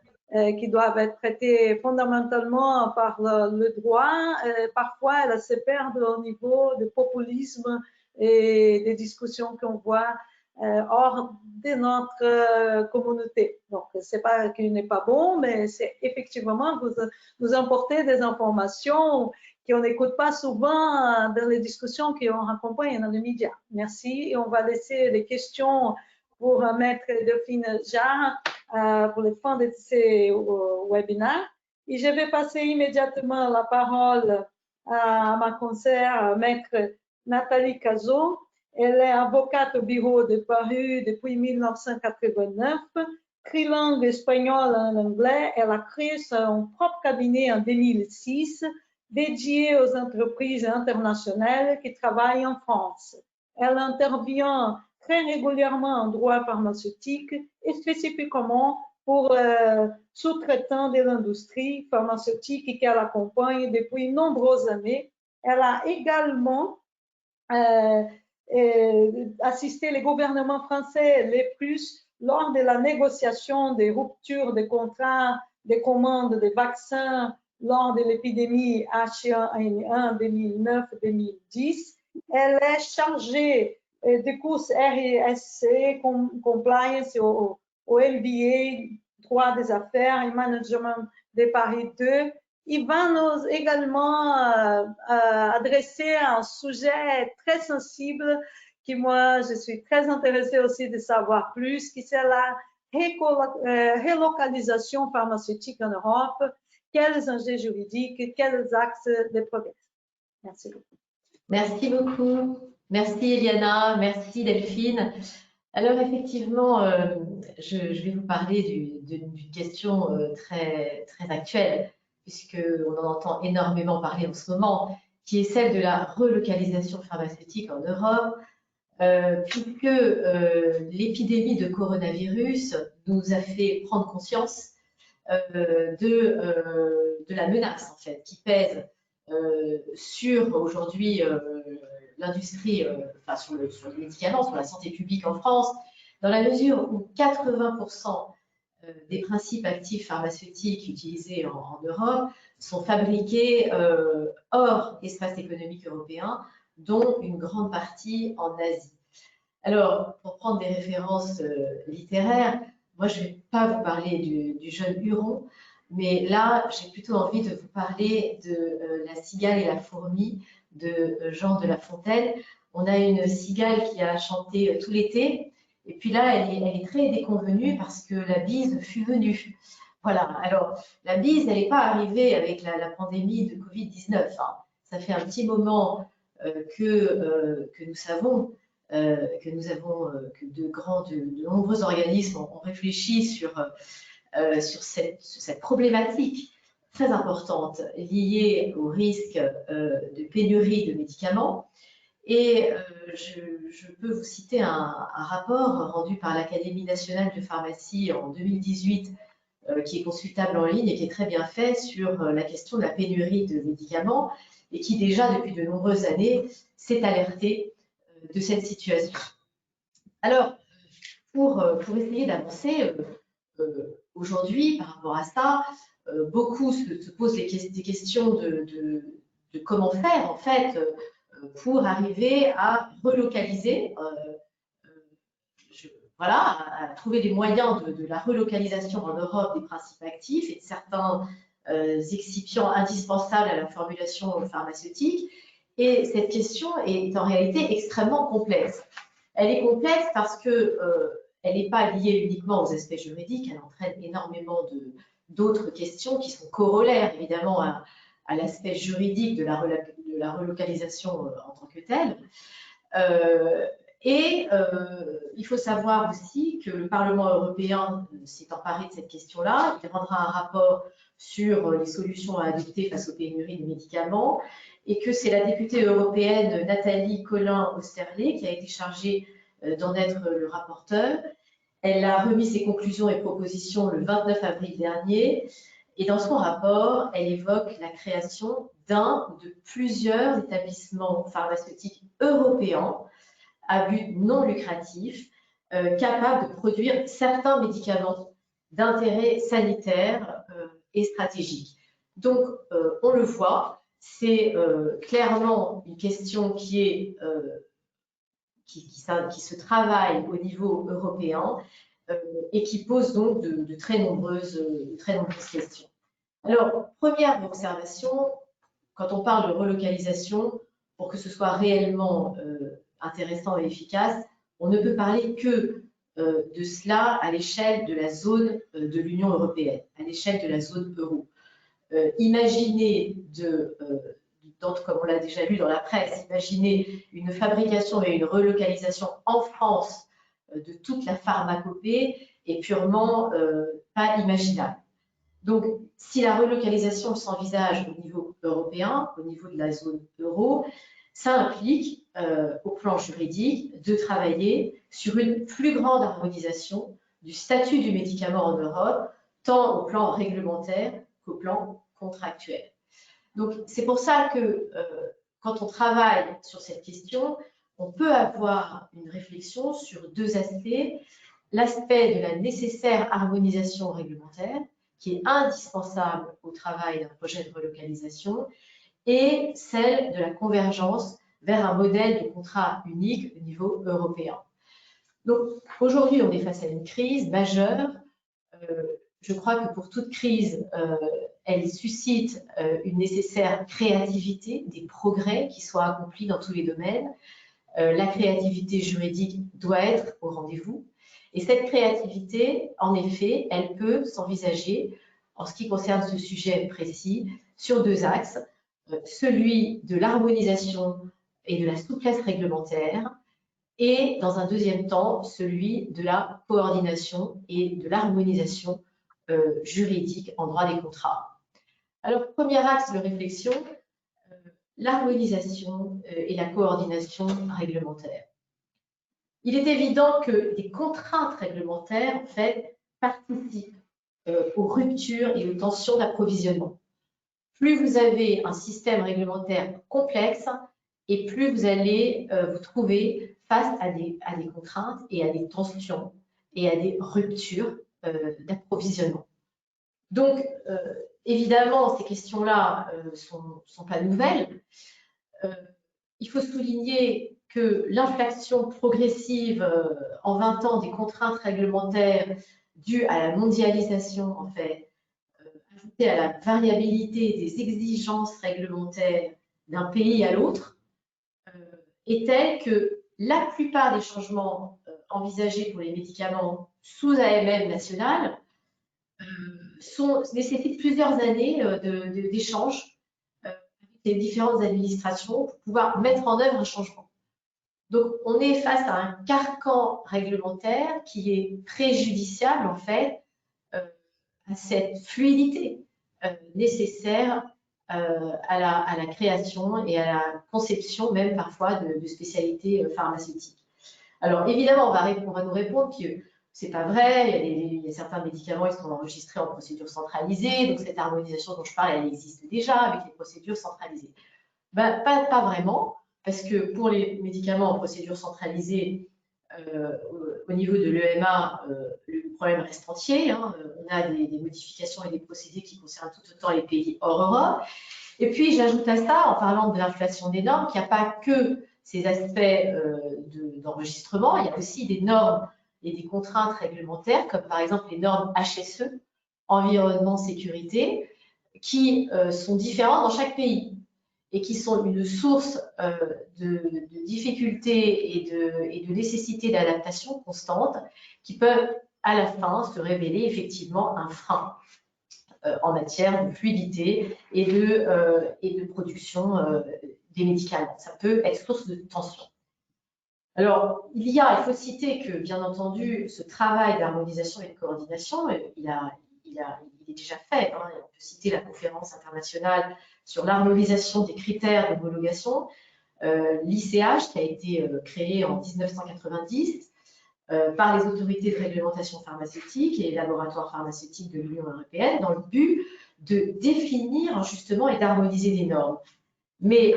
qui doivent être traitées fondamentalement par le droit, parfois elles se perdent au niveau du populisme et des discussions qu'on voit hors de notre communauté. Donc, c'est pas qu'il n'est pas bon, mais c'est effectivement que vous importez des informations qu'on n'écoute pas souvent dans les discussions qu'on accompagne dans les médias. Merci. Et on va laisser les questions pour Maître Delphine Jarre pour les fins de ce webinaire. Et je vais passer immédiatement la parole à ma conseillère, Maître Nathalie Cazot. Elle est avocate au bureau de Paris depuis 1989, trilingue espagnol et anglais. Elle a créé son propre cabinet en 2006, dédié aux entreprises internationales qui travaillent en France. Elle intervient très régulièrement en droit pharmaceutique et spécifiquement pour sous-traitants de l'industrie pharmaceutique qu'elle accompagne depuis de nombreuses années. Elle a également assisté les gouvernements français les plus lors de la négociation des ruptures des contrats de commande des vaccins lors de l'épidémie H1N1 2009-2010. Elle est chargée des courses RSC, Compliance au MBA, Droit des affaires et Management de Paris 2. Il va nous également adresser un sujet très sensible qui moi, je suis très intéressée aussi de savoir plus, qui c'est la relocalisation pharmaceutique en Europe. Quels enjeux juridiques, quels axes de progrès. Merci beaucoup. Merci beaucoup. Merci Eliana, merci Delphine. Alors effectivement, je vais vous parler d'une question très actuelle, puisqu'on en entend énormément parler en ce moment, qui est celle de la relocalisation pharmaceutique en Europe, puisque l'épidémie de coronavirus nous a fait prendre conscience de la menace en fait qui pèse sur aujourd'hui l'industrie, enfin sur les médicaments, sur la santé publique en France, dans la mesure où 80% des principes actifs pharmaceutiques utilisés en Europe sont fabriqués hors espace économique européen, dont une grande partie en Asie. Alors, pour prendre des références littéraires, moi je ne vais pas vous parler du jeune Huron, mais là j'ai plutôt envie de vous parler de La cigale et la fourmi de Jean de La Fontaine. On a une cigale qui a chanté tout l'été, et puis là elle est très déconvenue parce que la bise fut venue. Voilà, alors la bise, elle n'est pas arrivée avec la pandémie de Covid-19. Hein. Ça fait un petit moment que nous savons que de nombreux organismes ont réfléchi sur cette problématique très importante liée au risque de pénurie de médicaments. Et je peux vous citer un rapport rendu par l'Académie nationale de pharmacie en 2018 qui est consultable en ligne et qui est très bien fait sur la question de la pénurie de médicaments et qui déjà depuis de nombreuses années s'est alerté de cette situation. Alors, pour essayer d'avancer aujourd'hui par rapport à ça, beaucoup se posent des questions de comment faire en fait pour arriver à relocaliser, voilà, à trouver des moyens de la relocalisation en Europe des principes actifs et de certains excipients indispensables à la formulation pharmaceutique. Et cette question est en réalité extrêmement complexe. Elle est complexe parce que elle n'est pas liée uniquement aux aspects juridiques, elle entraîne énormément d'autres questions qui sont corollaires évidemment à l'aspect juridique de la relocalisation en tant que telle. Il faut savoir aussi que le Parlement européen s'est emparé de cette question-là. Il rendra un rapport sur les solutions à adopter face aux pénuries de médicaments et que c'est la députée européenne Nathalie Collin-Osterlé qui a été chargée d'en être le rapporteur. Elle a remis ses conclusions et propositions le 29 avril dernier. Et dans son rapport, elle évoque la création d'un ou de plusieurs établissements pharmaceutiques européens à but non lucratif, capables de produire certains médicaments d'intérêt sanitaire et stratégique. Donc, on le voit, c'est clairement une question qui se travaille au niveau européen et qui pose donc de très nombreuses questions. Alors, première observation, quand on parle de relocalisation, pour que ce soit réellement intéressant et efficace, on ne peut parler que de cela à l'échelle de la zone de l'Union européenne, à l'échelle de la zone euro. Imaginez, comme on l'a déjà lu dans la presse, imaginez une fabrication et une relocalisation en France de toute la pharmacopée est purement pas imaginable. Donc, si la relocalisation s'envisage au niveau européen, au niveau de la zone euro, ça implique, au plan juridique, de travailler sur une plus grande harmonisation du statut du médicament en Europe, tant au plan réglementaire qu'au plan contractuel. Donc, c'est pour ça que quand on travaille sur cette question, on peut avoir une réflexion sur deux aspects. L'aspect de la nécessaire harmonisation réglementaire, qui est indispensable au travail d'un projet de relocalisation, et celle de la convergence vers un modèle de contrat unique au niveau européen. Donc, aujourd'hui, on est face à une crise majeure. Je crois que pour toute crise, elle suscite une nécessaire créativité, des progrès qui soient accomplis dans tous les domaines. La créativité juridique doit être au rendez-vous. Et cette créativité, en effet, elle peut s'envisager, en ce qui concerne ce sujet précis, sur deux axes. Celui de l'harmonisation et de la souplesse réglementaire, et dans un deuxième temps, celui de la coordination et de l'harmonisation juridique en droit des contrats. Alors, premier axe de réflexion, l'harmonisation et la coordination réglementaire. Il est évident que des contraintes réglementaires, en fait, participent aux ruptures et aux tensions d'approvisionnement. Plus vous avez un système réglementaire complexe, et plus vous allez vous trouver face à des contraintes et à des tensions et à des ruptures d'approvisionnement. Donc, évidemment, ces questions-là ne sont pas nouvelles. Il faut souligner que l'inflation progressive en 20 ans des contraintes réglementaires dues à la mondialisation, en fait, ajoutée à la variabilité des exigences réglementaires d'un pays à l'autre, est telle que la plupart des changements envisagés pour les médicaments sous AMM national nécessitent plusieurs années d'échanges avec les différentes administrations pour pouvoir mettre en œuvre un changement. Donc, on est face à un carcan réglementaire qui est préjudiciable, en fait, à cette fluidité nécessaire à la création et à la conception même parfois de spécialités pharmaceutiques. Alors évidemment, on va nous répondre que c'est pas vrai, il y a certains médicaments qui sont enregistrés en procédure centralisée, donc cette harmonisation dont je parle, elle existe déjà avec les procédures centralisées. Ben, pas vraiment, parce que pour les médicaments en procédure centralisée, au niveau de l'EMA, le problème reste entier. Hein. On a des modifications et des procédés qui concernent tout autant les pays hors Europe. Et puis, j'ajoute à ça, en parlant de l'inflation des normes, qu'il n'y a pas que ces aspects d'enregistrement, il y a aussi des normes et des contraintes réglementaires, comme par exemple les normes HSE, environnement, sécurité, qui sont différentes dans chaque pays et qui sont une source de difficultés et de nécessité d'adaptation constante qui peuvent à la fin se révéler effectivement un frein en matière de fluidité et de production des médicaments. Ça peut être source de tension. Alors, il faut citer que, bien entendu, ce travail d'harmonisation et de coordination, il est déjà fait. Hein. On peut citer la conférence internationale sur l'harmonisation des critères d'homologation, l'ICH, qui a été créée en 1990 par les autorités de réglementation pharmaceutique et les laboratoires pharmaceutiques de l'Union européenne dans le but de définir justement et d'harmoniser des normes. Mais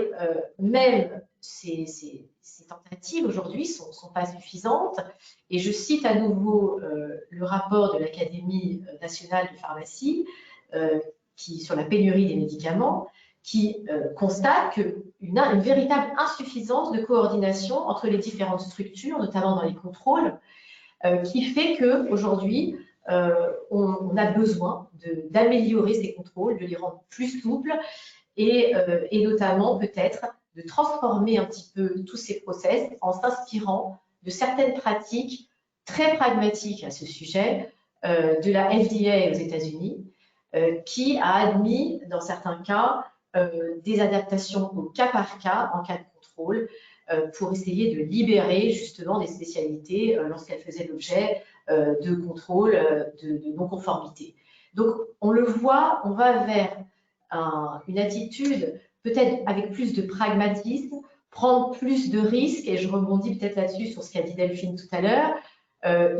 même ces tentatives aujourd'hui ne sont pas suffisantes. Et je cite à nouveau le rapport de l'Académie nationale de pharmacie sur la pénurie des médicaments, qui constate une véritable insuffisance de coordination entre les différentes structures, notamment dans les contrôles, qui fait qu'aujourd'hui, on a besoin d'améliorer ces contrôles, de les rendre plus souples et notamment peut-être de transformer un petit peu tous ces process en s'inspirant de certaines pratiques très pragmatiques à ce sujet de la FDA aux États-Unis, qui a admis dans certains cas des adaptations au cas par cas en cas de contrôle pour essayer de libérer justement des spécialités lorsqu'elles faisaient l'objet de contrôles de non-conformité. Donc on le voit, on va vers une attitude peut-être avec plus de pragmatisme, prendre plus de risques, et je rebondis peut-être là-dessus sur ce qu'a dit Delphine tout à l'heure.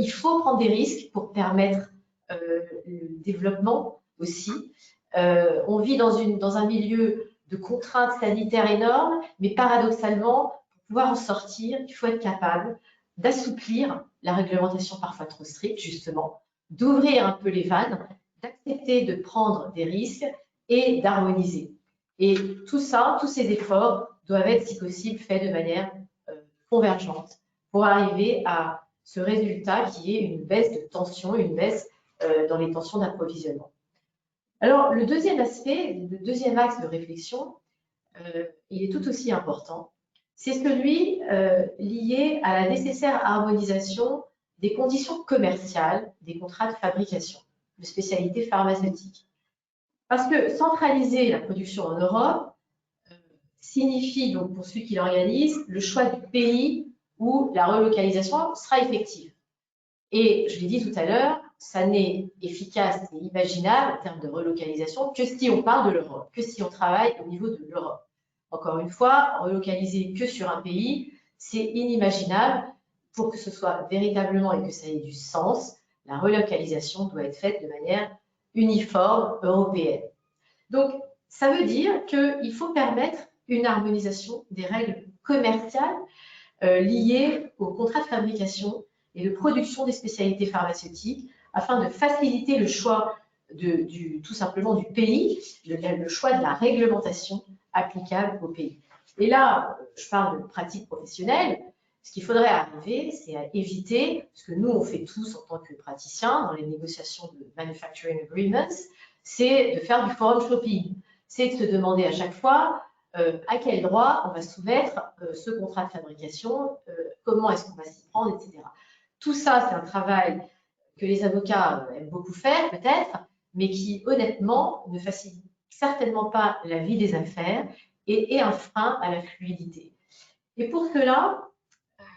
Il faut prendre des risques pour permettre le développement aussi. On vit dans un milieu de contraintes sanitaires énormes, mais paradoxalement, pour pouvoir en sortir, il faut être capable d'assouplir la réglementation parfois trop stricte, justement, d'ouvrir un peu les vannes, d'accepter de prendre des risques et d'harmoniser. Et tout ça, tous ces efforts doivent être, si possible, faits de manière convergente pour arriver à ce résultat qui est une baisse de tension, une baisse dans les tensions d'approvisionnement. Alors, le deuxième aspect, le deuxième axe de réflexion, il est tout aussi important, c'est celui lié à la nécessaire harmonisation des conditions commerciales des contrats de fabrication de spécialités pharmaceutiques. Parce que centraliser la production en Europe signifie donc pour celui qui l'organise le choix du pays où la relocalisation sera effective. Et je l'ai dit tout à l'heure, ça n'est efficace et imaginable en termes de relocalisation que si on parle de l'Europe, que si on travaille au niveau de l'Europe. Encore une fois, relocaliser que sur un pays, c'est inimaginable. Pour que ce soit véritablement et que ça ait du sens, la relocalisation doit être faite de manière uniforme européenne. Donc, ça veut dire qu'il faut permettre une harmonisation des règles commerciales liées aux contrats de fabrication et de production des spécialités pharmaceutiques afin de faciliter le choix tout simplement du pays, le choix de la réglementation applicable au pays. Et là, je parle de pratique professionnelle. Ce qu'il faudrait arriver, c'est à éviter, ce que nous, on fait tous en tant que praticiens dans les négociations de manufacturing agreements, c'est de faire du forum shopping. C'est de se demander à chaque fois à quel droit on va soumettre ce contrat de fabrication, comment est-ce qu'on va s'y prendre, etc. Tout ça, c'est un travail que les avocats aiment beaucoup faire, peut-être, mais qui, honnêtement, ne facilite certainement pas la vie des affaires et est un frein à la fluidité. Et pour cela,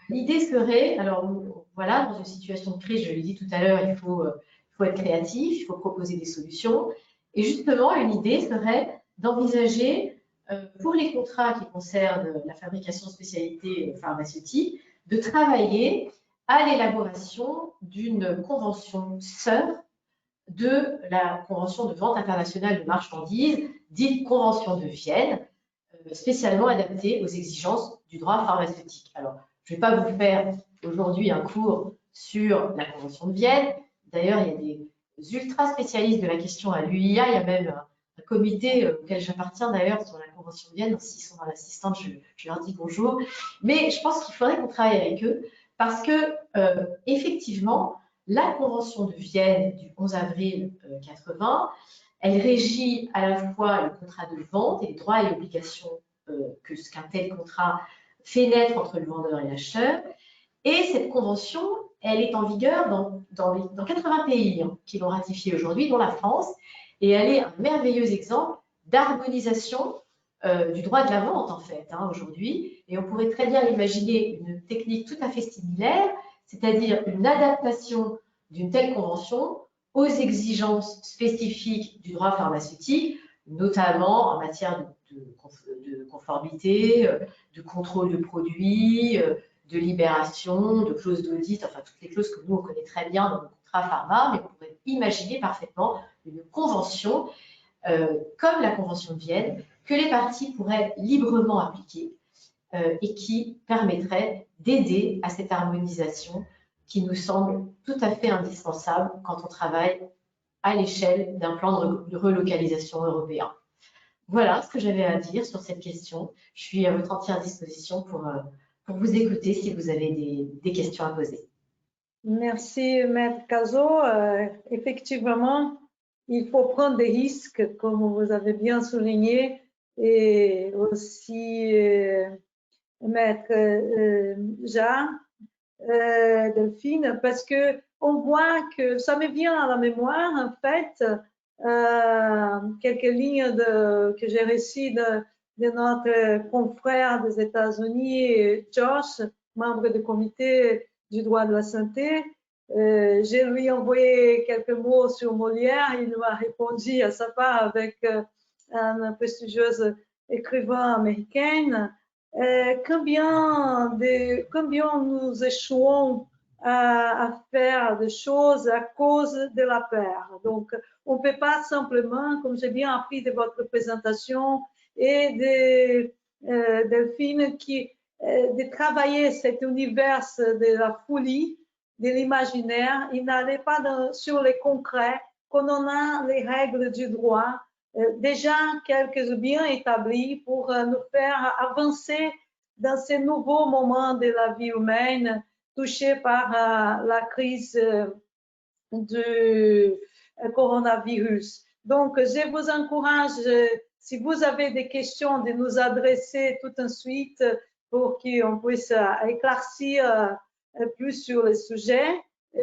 l'idée serait, alors voilà, dans une situation de crise, je l'ai dit tout à l'heure, il faut être créatif, il faut proposer des solutions. Et justement, une idée serait d'envisager, pour les contrats qui concernent la fabrication de spécialités pharmaceutiques, de travailler à l'élaboration d'une convention sœur de la Convention de vente internationale de marchandises, dite Convention de Vienne, spécialement adaptée aux exigences du droit pharmaceutique. Alors, je ne vais pas vous faire aujourd'hui un cours sur la Convention de Vienne. D'ailleurs, il y a des ultra spécialistes de la question à l'UIA. Il y a même un comité auquel j'appartiens d'ailleurs sur la Convention de Vienne. Donc, s'ils sont dans l'assistante, je leur dis bonjour. Mais je pense qu'il faudrait qu'on travaille avec eux parce que, effectivement, la Convention de Vienne du 11 avril 80, elle régit à la fois le contrat de vente et les droits et obligations que ce qu'un tel contrat fait naître entre le vendeur et l'acheteur. Et cette convention, elle est en vigueur dans 80 pays qui l'ont ratifiée aujourd'hui, dont la France. Et elle est un merveilleux exemple d'harmonisation du droit de la vente, en fait, aujourd'hui. Et on pourrait très bien imaginer une technique tout à fait similaire, c'est-à-dire une adaptation d'une telle convention aux exigences spécifiques du droit pharmaceutique, notamment en matière de conformité, de contrôle de produits, de libération, de clauses d'audit, enfin toutes les clauses que nous on connaît très bien dans le contrat pharma, mais on pourrait imaginer parfaitement une convention comme la Convention de Vienne que les parties pourraient librement appliquer et qui permettrait d'aider à cette harmonisation qui nous semble tout à fait indispensable quand on travaille à l'échelle d'un plan de relocalisation européen. Voilà ce que j'avais à dire sur cette question. Je suis à votre entière disposition pour vous écouter si vous avez des questions à poser. Merci, Maître Cazot. Effectivement, il faut prendre des risques, comme vous avez bien souligné, et aussi Maître Jean, Delphine, parce que on voit que ça me vient à la mémoire, en fait, quelques lignes que j'ai reçues de notre confrère des États-Unis, Josh, membre du comité du droit de la santé. Je lui ai envoyé quelques mots sur Molière. Il m'a répondu à sa part avec un prestigieux écrivain américain. Combien nous échouons à faire des choses à cause de la peur. Donc, on ne peut pas simplement, comme j'ai bien appris de votre présentation et de Delphine, de travailler cet univers de la folie, de l'imaginaire, il n'allait pas sur les concrets, qu'on en a les règles du droit, déjà quelques bien établies pour nous faire avancer dans ces nouveaux moments de la vie humaine touchés par la crise du coronavirus. Donc, je vous encourage, si vous avez des questions, de nous adresser tout de suite pour qu'on puisse éclaircir plus sur le sujet.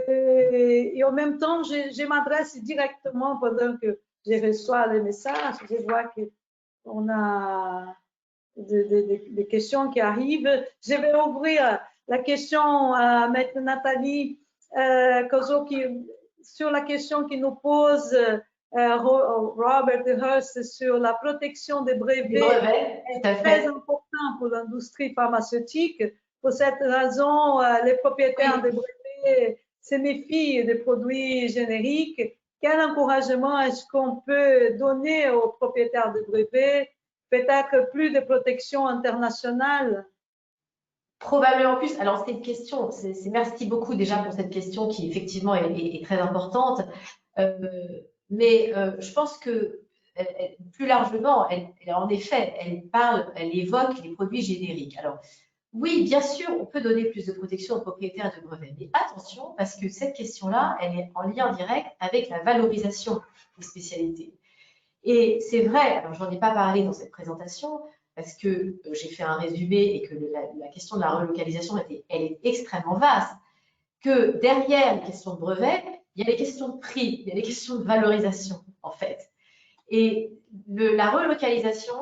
Et en même temps, je m'adresse directement pendant que je reçois les messages. Je vois qu'on a des questions qui arrivent. Je vais ouvrir la question à Maître Nathalie Cazot sur la question qui nous pose Robert Hurst sur la protection des brevets. C'est très important pour l'industrie pharmaceutique. Pour cette raison, les propriétaires des brevets se méfient des produits génériques. Quel encouragement est-ce qu'on peut donner aux propriétaires de brevets? Peut-être plus de protection internationale? Probablement plus. Alors, c'est une question, merci beaucoup déjà pour cette question qui effectivement est très importante. Mais je pense que plus largement, en effet, elle évoque les produits génériques. Alors, oui, bien sûr, on peut donner plus de protection aux propriétaires de brevets. Mais attention, parce que cette question-là, elle est en lien direct avec la valorisation des spécialités. Et c'est vrai, alors j'en ai pas parlé dans cette présentation, parce que j'ai fait un résumé et que la question de la relocalisation, elle est extrêmement vaste, que derrière les questions de brevet, il y a les questions de prix, il y a les questions de valorisation, en fait. Et la relocalisation,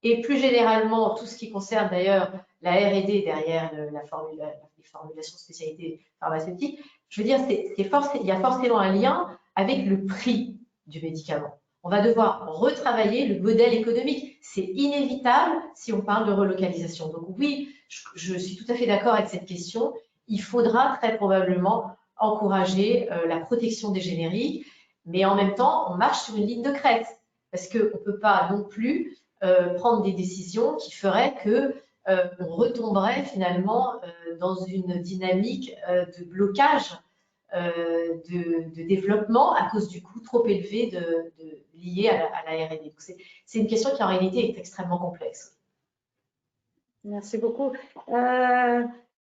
et plus généralement tout ce qui concerne d'ailleurs la R&D derrière les formulations de spécialités pharmaceutiques, je veux dire, il y a forcément un lien avec le prix du médicament. on va devoir retravailler le modèle économique. C'est inévitable si on parle de relocalisation. Donc oui, je suis tout à fait d'accord avec cette question. Il faudra très probablement encourager la protection des génériques, mais en même temps, on marche sur une ligne de crête parce qu'on ne peut pas non plus prendre des décisions qui feraient que on retomberait finalement dans une dynamique de blocage de développement à cause du coût trop élevé lié à la R&D. C'est une question qui en réalité est extrêmement complexe. Merci beaucoup.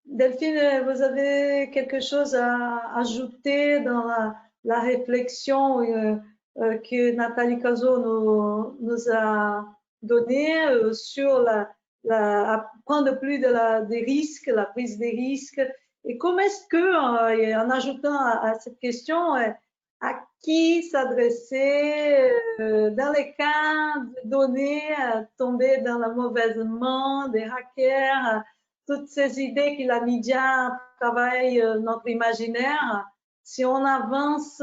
Delphine, vous avez quelque chose à ajouter dans la réflexion que Nathalie Cazot nous a donnée sur à prendre plus des risques, la prise des risques. Et comment est-ce que, en ajoutant à cette question, à qui s'adresser dans les cas de données tomber dans la mauvaise main des hackers, toutes ces idées que la média travaille notre imaginaire, si on avance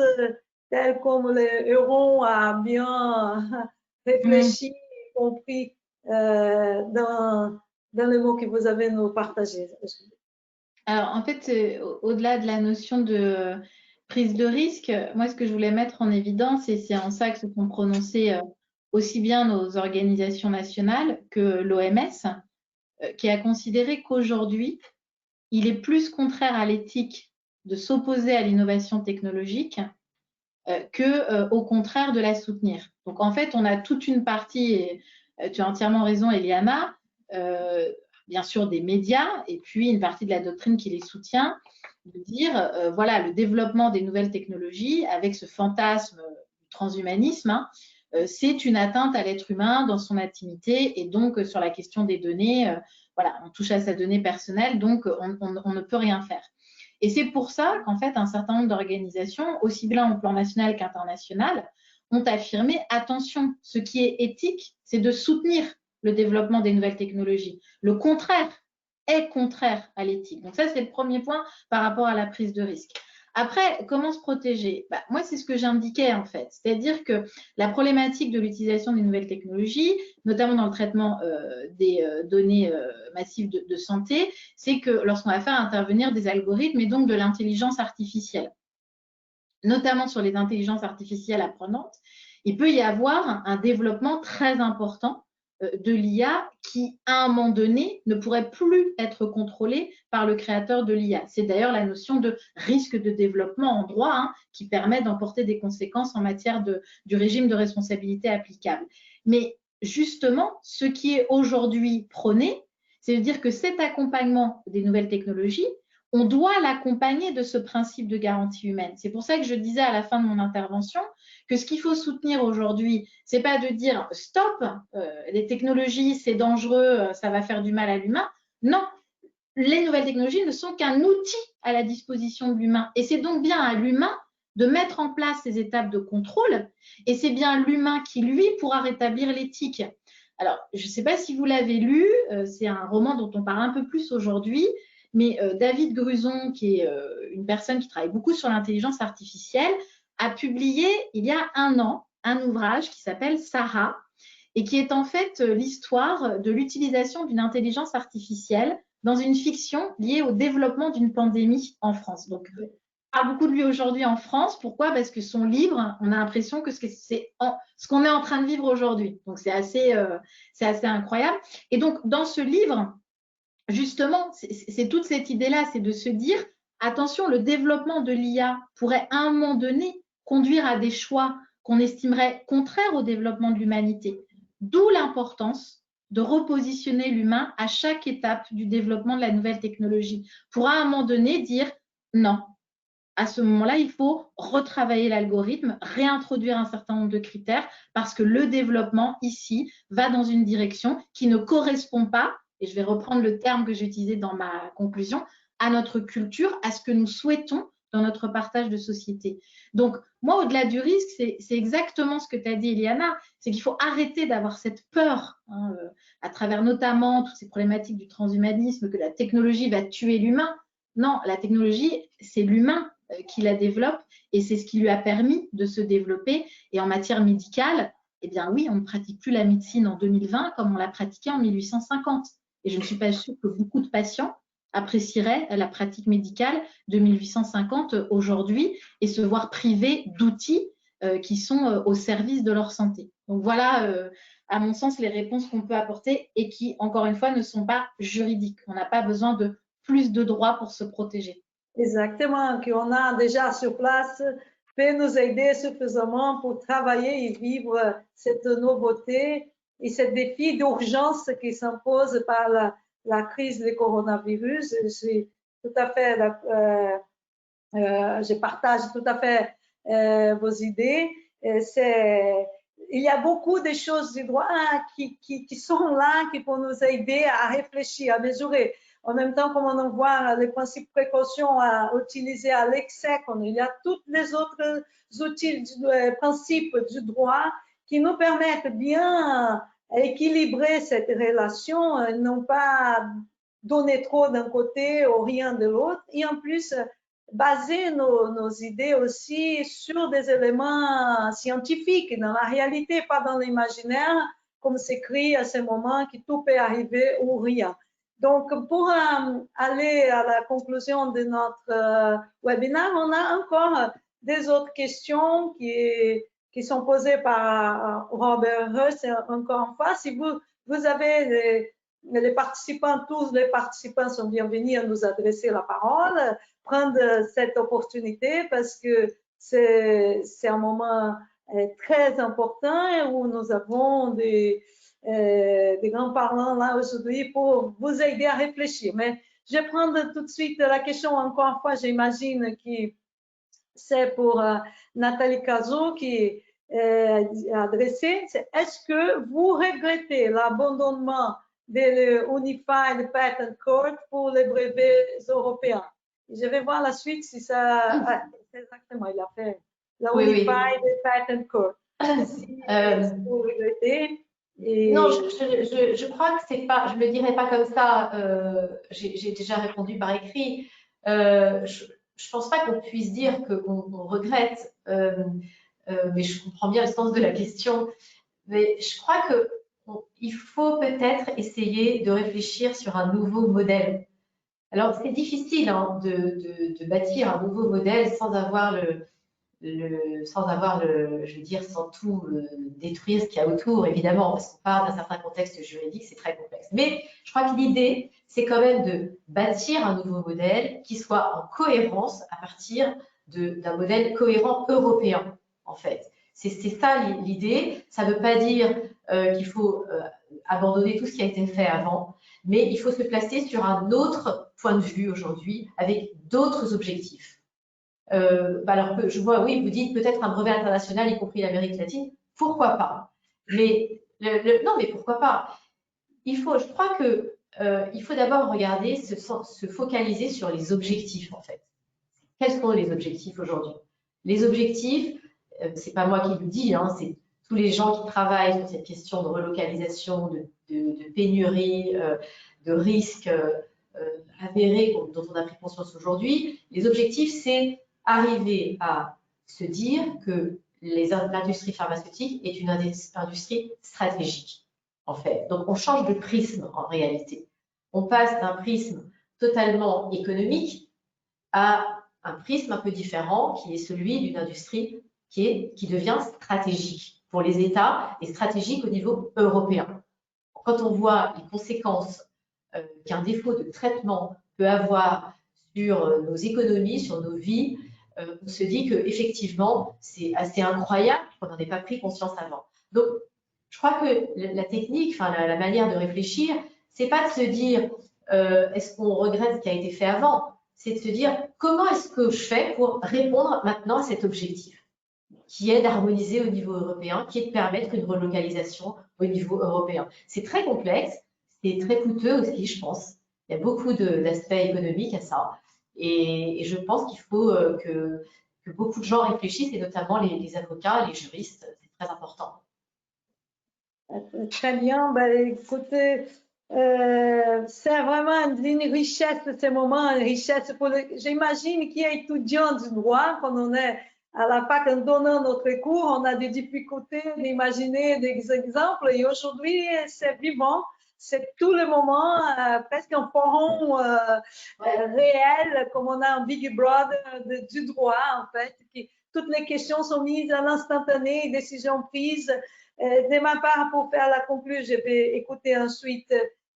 tel comme le héros a bien réfléchi, compris dans les mots que vous avez nous partagés. Alors, en fait, au-delà de la notion de prise de risque, moi, ce que je voulais mettre en évidence, et c'est en ça que se sont prononcées aussi bien nos organisations nationales que l'OMS, qui a considéré qu'aujourd'hui, il est plus contraire à l'éthique de s'opposer à l'innovation technologique qu'au contraire de la soutenir. Donc, en fait, on a toute une partie, et tu as entièrement raison, Eliana, bien sûr des médias, et puis une partie de la doctrine qui les soutient, de dire, voilà, le développement des nouvelles technologies, avec ce fantasme du transhumanisme, hein, c'est une atteinte à l'être humain dans son intimité, et donc sur la question des données, voilà, on touche à sa donnée personnelle, donc on ne peut rien faire. Et c'est pour ça qu'en fait, un certain nombre d'organisations, aussi bien au plan national qu'international, ont affirmé, attention, ce qui est éthique, c'est de soutenir le développement des nouvelles technologies. Le contraire est contraire à l'éthique. Donc ça, c'est le premier point par rapport à la prise de risque. Après, comment se protéger? Moi, c'est ce que j'indiquais en fait. C'est-à-dire que la problématique de l'utilisation des nouvelles technologies, notamment dans le traitement des données massives de santé, c'est que lorsqu'on va faire intervenir des algorithmes et donc de l'intelligence artificielle, notamment sur les intelligences artificielles apprenantes, il peut y avoir un développement très important de l'IA qui, à un moment donné, ne pourrait plus être contrôlé par le créateur de l'IA. C'est d'ailleurs la notion de risque de développement en droit qui permet d'emporter des conséquences en matière du régime de responsabilité applicable. Mais justement, ce qui est aujourd'hui prôné, c'est de dire que cet accompagnement des nouvelles technologies, on doit l'accompagner de ce principe de garantie humaine. C'est pour ça que je disais à la fin de mon intervention que ce qu'il faut soutenir aujourd'hui, c'est pas de dire stop, les technologies c'est dangereux, ça va faire du mal à l'humain. Non, les nouvelles technologies ne sont qu'un outil à la disposition de l'humain. Et c'est donc bien à l'humain de mettre en place ces étapes de contrôle. Et c'est bien l'humain qui, lui, pourra rétablir l'éthique. Alors, je ne sais pas si vous l'avez lu, c'est un roman dont on parle un peu plus aujourd'hui, mais David Gruson, qui est une personne qui travaille beaucoup sur l'intelligence artificielle, a publié il y a 1 an un ouvrage qui s'appelle Sarah et qui est en fait l'histoire de l'utilisation d'une intelligence artificielle dans une fiction liée au développement d'une pandémie en France. Donc, on parle beaucoup de lui aujourd'hui en France. Pourquoi? Parce que son livre, on a l'impression que c'est ce qu'on est en train de vivre aujourd'hui. Donc, c'est assez incroyable. Et donc, dans ce livre, justement, c'est toute cette idée-là, c'est de se dire, attention, le développement de l'IA pourrait à un moment donné conduire à des choix qu'on estimerait contraires au développement de l'humanité. D'où l'importance de repositionner l'humain à chaque étape du développement de la nouvelle technologie pour à un moment donné dire non. À ce moment-là, il faut retravailler l'algorithme, réintroduire un certain nombre de critères parce que le développement ici va dans une direction qui ne correspond pas, et je vais reprendre le terme que j'ai utilisé dans ma conclusion, à notre culture, à ce que nous souhaitons dans notre partage de société. Donc, moi, au-delà du risque, c'est exactement ce que tu as dit, Eliana, c'est qu'il faut arrêter d'avoir cette peur, à travers notamment toutes ces problématiques du transhumanisme, que la technologie va tuer l'humain. Non, la technologie, c'est l'humain qui la développe et c'est ce qui lui a permis de se développer. Et en matière médicale, eh bien oui, on ne pratique plus la médecine en 2020 comme on l'a pratiquée en 1850. Et je ne suis pas sûre que beaucoup de patients apprécieraient la pratique médicale de 1850 aujourd'hui et se voir privés d'outils qui sont au service de leur santé. Donc voilà, à mon sens, les réponses qu'on peut apporter et qui, encore une fois, ne sont pas juridiques. On n'a pas besoin de plus de droits pour se protéger. Exactement, qu'on a déjà sur place peut nous aider suffisamment pour travailler et vivre cette nouveauté et ce défi d'urgence qui s'impose par la crise du coronavirus. Je suis tout à fait, je partage tout à fait vos idées. Il y a beaucoup de choses du droit qui sont là, qui peuvent nous aider à réfléchir, à mesurer. En même temps, comme on voit les principes de précaution à utiliser à l'excès, il y a tous les autres outils, principes du droit qui nous permettent bien équilibrer cette relation, non pas donner trop d'un côté ou rien de l'autre, et en plus baser nos idées aussi sur des éléments scientifiques, dans la réalité, pas dans l'imaginaire, comme s'écrit à ce moment que tout peut arriver ou rien. Donc, pour aller à la conclusion de notre webinaire, on a encore des autres questions qui sont posées par Robert Heuss, encore une fois. Si vous avez les participants, tous les participants sont bienvenus à nous adresser la parole, prendre cette opportunité parce que c'est un moment très important où nous avons des grands parlants là aujourd'hui pour vous aider à réfléchir. Mais je vais prendre tout de suite la question encore une fois, j'imagine que c'est pour Nathalie Cazot qui est adressée. Est-ce que vous regrettez l'abandonnement de l'Unified Patent Court pour les brevets européens? Je vais voir la suite si ça... exactement, il a fait la Unified Patent Court. Si vous regrettez... Non, je crois que c'est pas, je le dirais pas comme ça. J'ai déjà répondu par écrit. Je pense pas qu'on puisse dire qu'on regrette, mais je comprends bien le sens de la question. Mais je crois que il faut peut-être essayer de réfléchir sur un nouveau modèle. Alors c'est difficile hein, de bâtir un nouveau modèle sans avoir je veux dire, sans tout détruire ce qu'il y a autour, évidemment, parce qu'on parle d'un certain contexte juridique, c'est très complexe. Mais je crois que l'idée, c'est quand même de bâtir un nouveau modèle qui soit en cohérence à partir d'un modèle cohérent européen, en fait. C'est ça l'idée. Ça ne veut pas dire qu'il faut abandonner tout ce qui a été fait avant, mais il faut se placer sur un autre point de vue aujourd'hui, avec d'autres objectifs. Alors je vois, oui, vous dites peut-être un brevet international, y compris l'Amérique latine. Pourquoi pas? Mais non, mais pourquoi pas? Je crois que il faut d'abord regarder, se focaliser sur les objectifs en fait. Quels sont les objectifs aujourd'hui? Les objectifs, c'est pas moi qui le dis, hein, c'est tous les gens qui travaillent sur cette question de relocalisation, de pénurie, de risques avérés dont on a pris conscience aujourd'hui. Les objectifs, c'est arriver à se dire que l'industrie pharmaceutique est une industrie stratégique, en fait. Donc, on change de prisme, en réalité. On passe d'un prisme totalement économique à un prisme un peu différent, qui est celui d'une industrie qui devient stratégique pour les États et stratégique au niveau européen. Quand on voit les conséquences qu'un défaut de traitement peut avoir sur nos économies, sur nos vies, on se dit qu'effectivement, c'est assez incroyable qu'on n'en ait pas pris conscience avant. Donc, je crois que la technique, enfin, la manière de réfléchir, c'est pas de se dire est-ce qu'on regrette ce qui a été fait avant, c'est de se dire comment est-ce que je fais pour répondre maintenant à cet objectif qui est d'harmoniser au niveau européen, qui est de permettre une relocalisation au niveau européen. C'est très complexe, c'est très coûteux aussi, je pense. Il y a beaucoup d'aspects économiques à ça. Et je pense qu'il faut que beaucoup de gens réfléchissent, et notamment les avocats, les juristes, c'est très important. Très bien. Ben, écoutez, c'est vraiment une richesse de ces moments, une richesse pour j'imagine qu'il y a étudiants du droit, quand on est à la fac en donnant notre cours, on a des difficultés d'imaginer des exemples et aujourd'hui c'est vivant, c'est tout le moment, presque un forum réel, comme on a un Big Brother du droit en fait, qui toutes les questions sont mises à l'instantané, décisions prises. De ma part, pour faire la conclusion, je vais écouter ensuite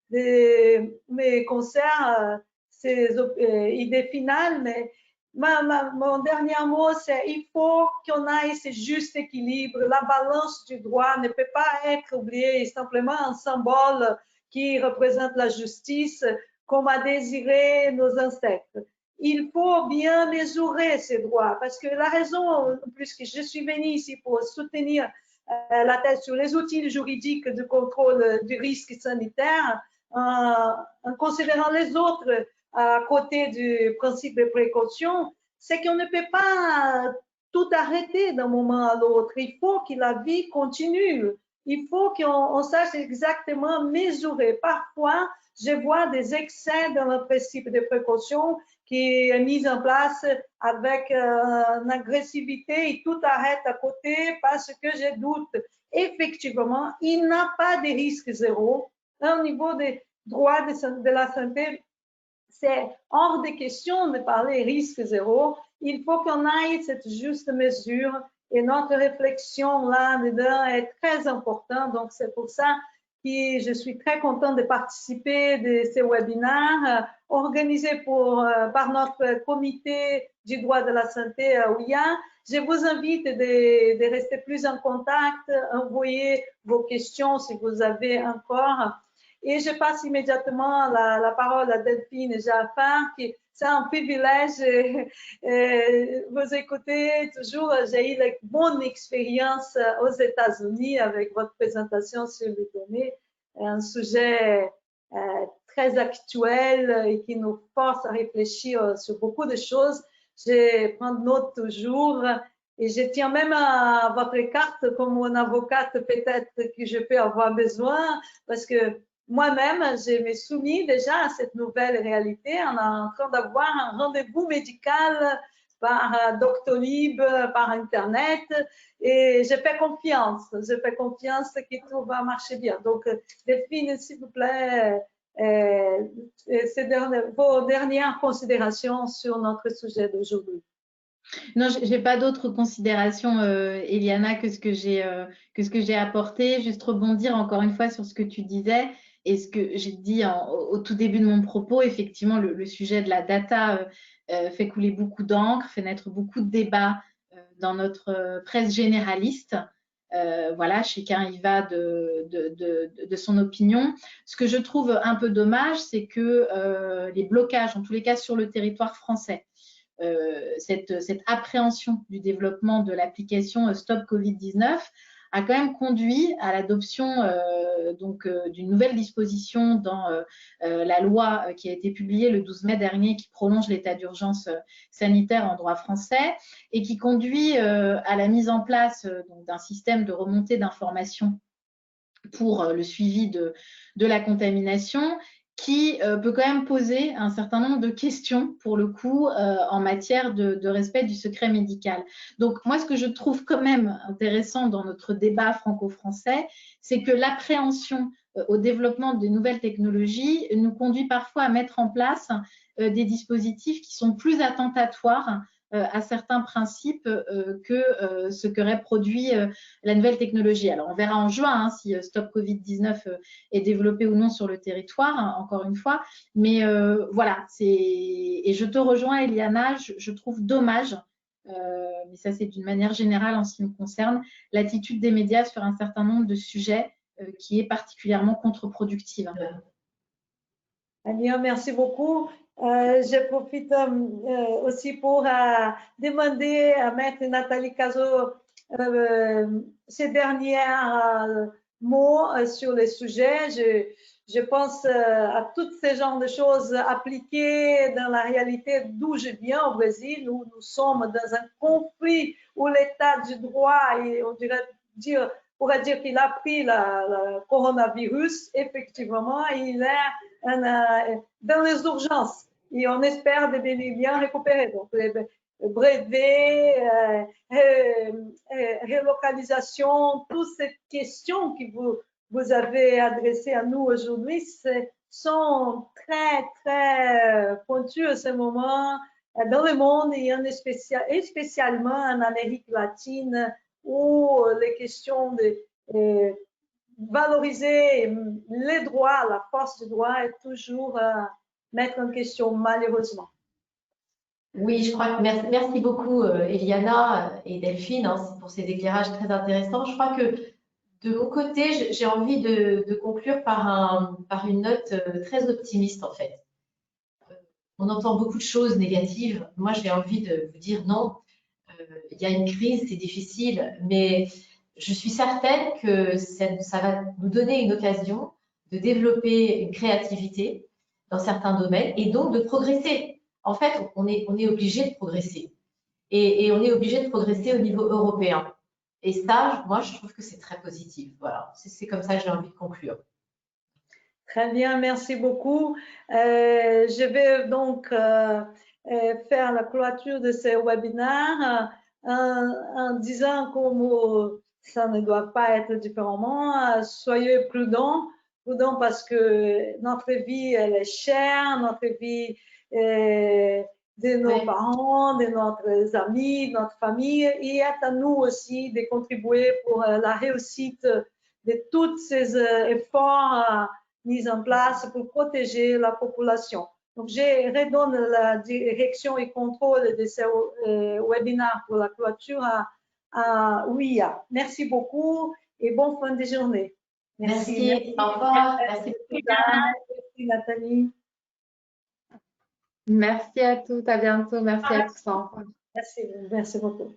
mes concerts, ces idées finales, mais mon dernier mot, c'est il faut qu'on ait ce juste équilibre. La balance du droit ne peut pas être oubliée simplement un symbole qui représente la justice, comme a désiré nos ancêtres. Il faut bien mesurer ces droits, parce que la raison, puisque je suis venue ici pour soutenir la thèse sur les outils juridiques de contrôle du risque sanitaire, en considérant les autres à côté du principe de précaution, c'est qu'on ne peut pas tout arrêter d'un moment à l'autre. Il faut que la vie continue. Il faut qu'on sache exactement mesurer. Parfois, je vois des excès dans le principe de précaution qui est mis en place avec une agressivité et tout arrête à côté parce que je doute. Effectivement, il n'y a pas de risque zéro. Au niveau des droits de la santé, c'est hors de question de parler risque zéro. Il faut qu'on aille cette juste mesure et notre réflexion là-dedans est très importante. Donc, c'est pour ça que je suis très contente de participer de ces webinaires organisés par notre comité du droit de la santé à OUIA. Je vous invite de rester plus en contact, envoyer vos questions si vous avez encore. Et je passe immédiatement la parole à Delphine Jaffar, qui c'est un privilège vous écouter toujours. J'ai eu une bonne expérience aux États-Unis avec votre présentation sur les données, un sujet très actuel et qui nous force à réfléchir sur beaucoup de choses. Je prends note toujours et je tiens même à votre carte comme mon avocate peut-être que je peux avoir besoin parce que moi-même, je me soumis déjà à cette nouvelle réalité. On est en train d'avoir un rendez-vous médical par Doctolib, par Internet, et je fais confiance. Je fais confiance que tout va marcher bien. Donc, Delphine, s'il vous plaît, vos dernières considérations sur notre sujet d'aujourd'hui. Non, je n'ai pas d'autres considérations, Eliana, que ce que j'ai apporté. Juste rebondir encore une fois sur ce que tu disais et ce que j'ai dit au tout début de mon propos. Effectivement, le sujet de la data fait couler beaucoup d'encre, fait naître beaucoup de débats dans notre presse généraliste. Voilà, chacun y va de son opinion. Ce que je trouve un peu dommage, c'est que les blocages, en tous les cas sur le territoire français, cette appréhension du développement de l'application Stop Covid-19 a quand même conduit à l'adoption d'une nouvelle disposition dans la loi qui a été publiée le 12 mai dernier qui prolonge l'état d'urgence sanitaire en droit français et qui conduit à la mise en place d'un système de remontée d'informations pour le suivi de la contamination qui peut quand même poser un certain nombre de questions, pour le coup, en matière de respect du secret médical. Donc, moi, ce que je trouve quand même intéressant dans notre débat franco-français, c'est que l'appréhension au développement de nouvelles technologies nous conduit parfois à mettre en place des dispositifs qui sont plus attentatoires à certains principes que ce qu'aurait produit la nouvelle technologie. Alors, on verra en juin si Stop Covid-19 est développé ou non sur le territoire, hein, encore une fois. Mais voilà, et je te rejoins, Eliana, je trouve dommage, mais ça c'est d'une manière générale en ce qui me concerne, l'attitude des médias sur un certain nombre de sujets qui est particulièrement contre-productive. Ania, merci beaucoup. Je profite aussi pour demander à Maître Nathalie Cazot ces derniers mots sur le sujet. Je pense à tous ces genres de choses appliquées dans la réalité d'où je viens au Brésil, où nous sommes dans un conflit où l'état du droit, et on dirait dire pourrait dire qu'il a pris le coronavirus. Effectivement, il est dans les urgences et on espère de bien récupérer. Donc, brevet, relocalisation, toutes ces questions que vous avez adressées à nous aujourd'hui sont très, très pointues à ce moment dans le monde et spécialement en Amérique latine où les questions de valoriser les droits, la force du droit est toujours mettre en question malheureusement. Oui, je crois que merci beaucoup Eliana et Delphine pour ces éclairages très intéressants. Je crois que de mon côté, j'ai envie de conclure par une note très optimiste en fait. On entend beaucoup de choses négatives. Moi, j'ai envie de vous dire non. Il y a une crise, c'est difficile, mais je suis certaine que ça va nous donner une occasion de développer une créativité dans certains domaines et donc de progresser. En fait, on est obligé de progresser et on est obligé de progresser au niveau européen. Et ça, moi, je trouve que c'est très positif. Voilà, c'est comme ça que j'ai envie de conclure. Très bien, merci beaucoup. Je vais donc faire la clôture de ce webinaire en disant que ça ne doit pas être différemment. Soyez prudents parce que notre vie, elle est chère, notre vie de nos parents, de nos amis, de notre famille, et est à nous aussi de contribuer pour la réussite de tous ces efforts mis en place pour protéger la population. Donc, je redonne la direction et contrôle de ce webinaire pour la clôture à Ouya. Merci beaucoup et bonne fin de journée. Merci. Au revoir. Merci Nathalie. Merci à toutes, à bientôt. Merci à tous. Au revoir. Merci beaucoup.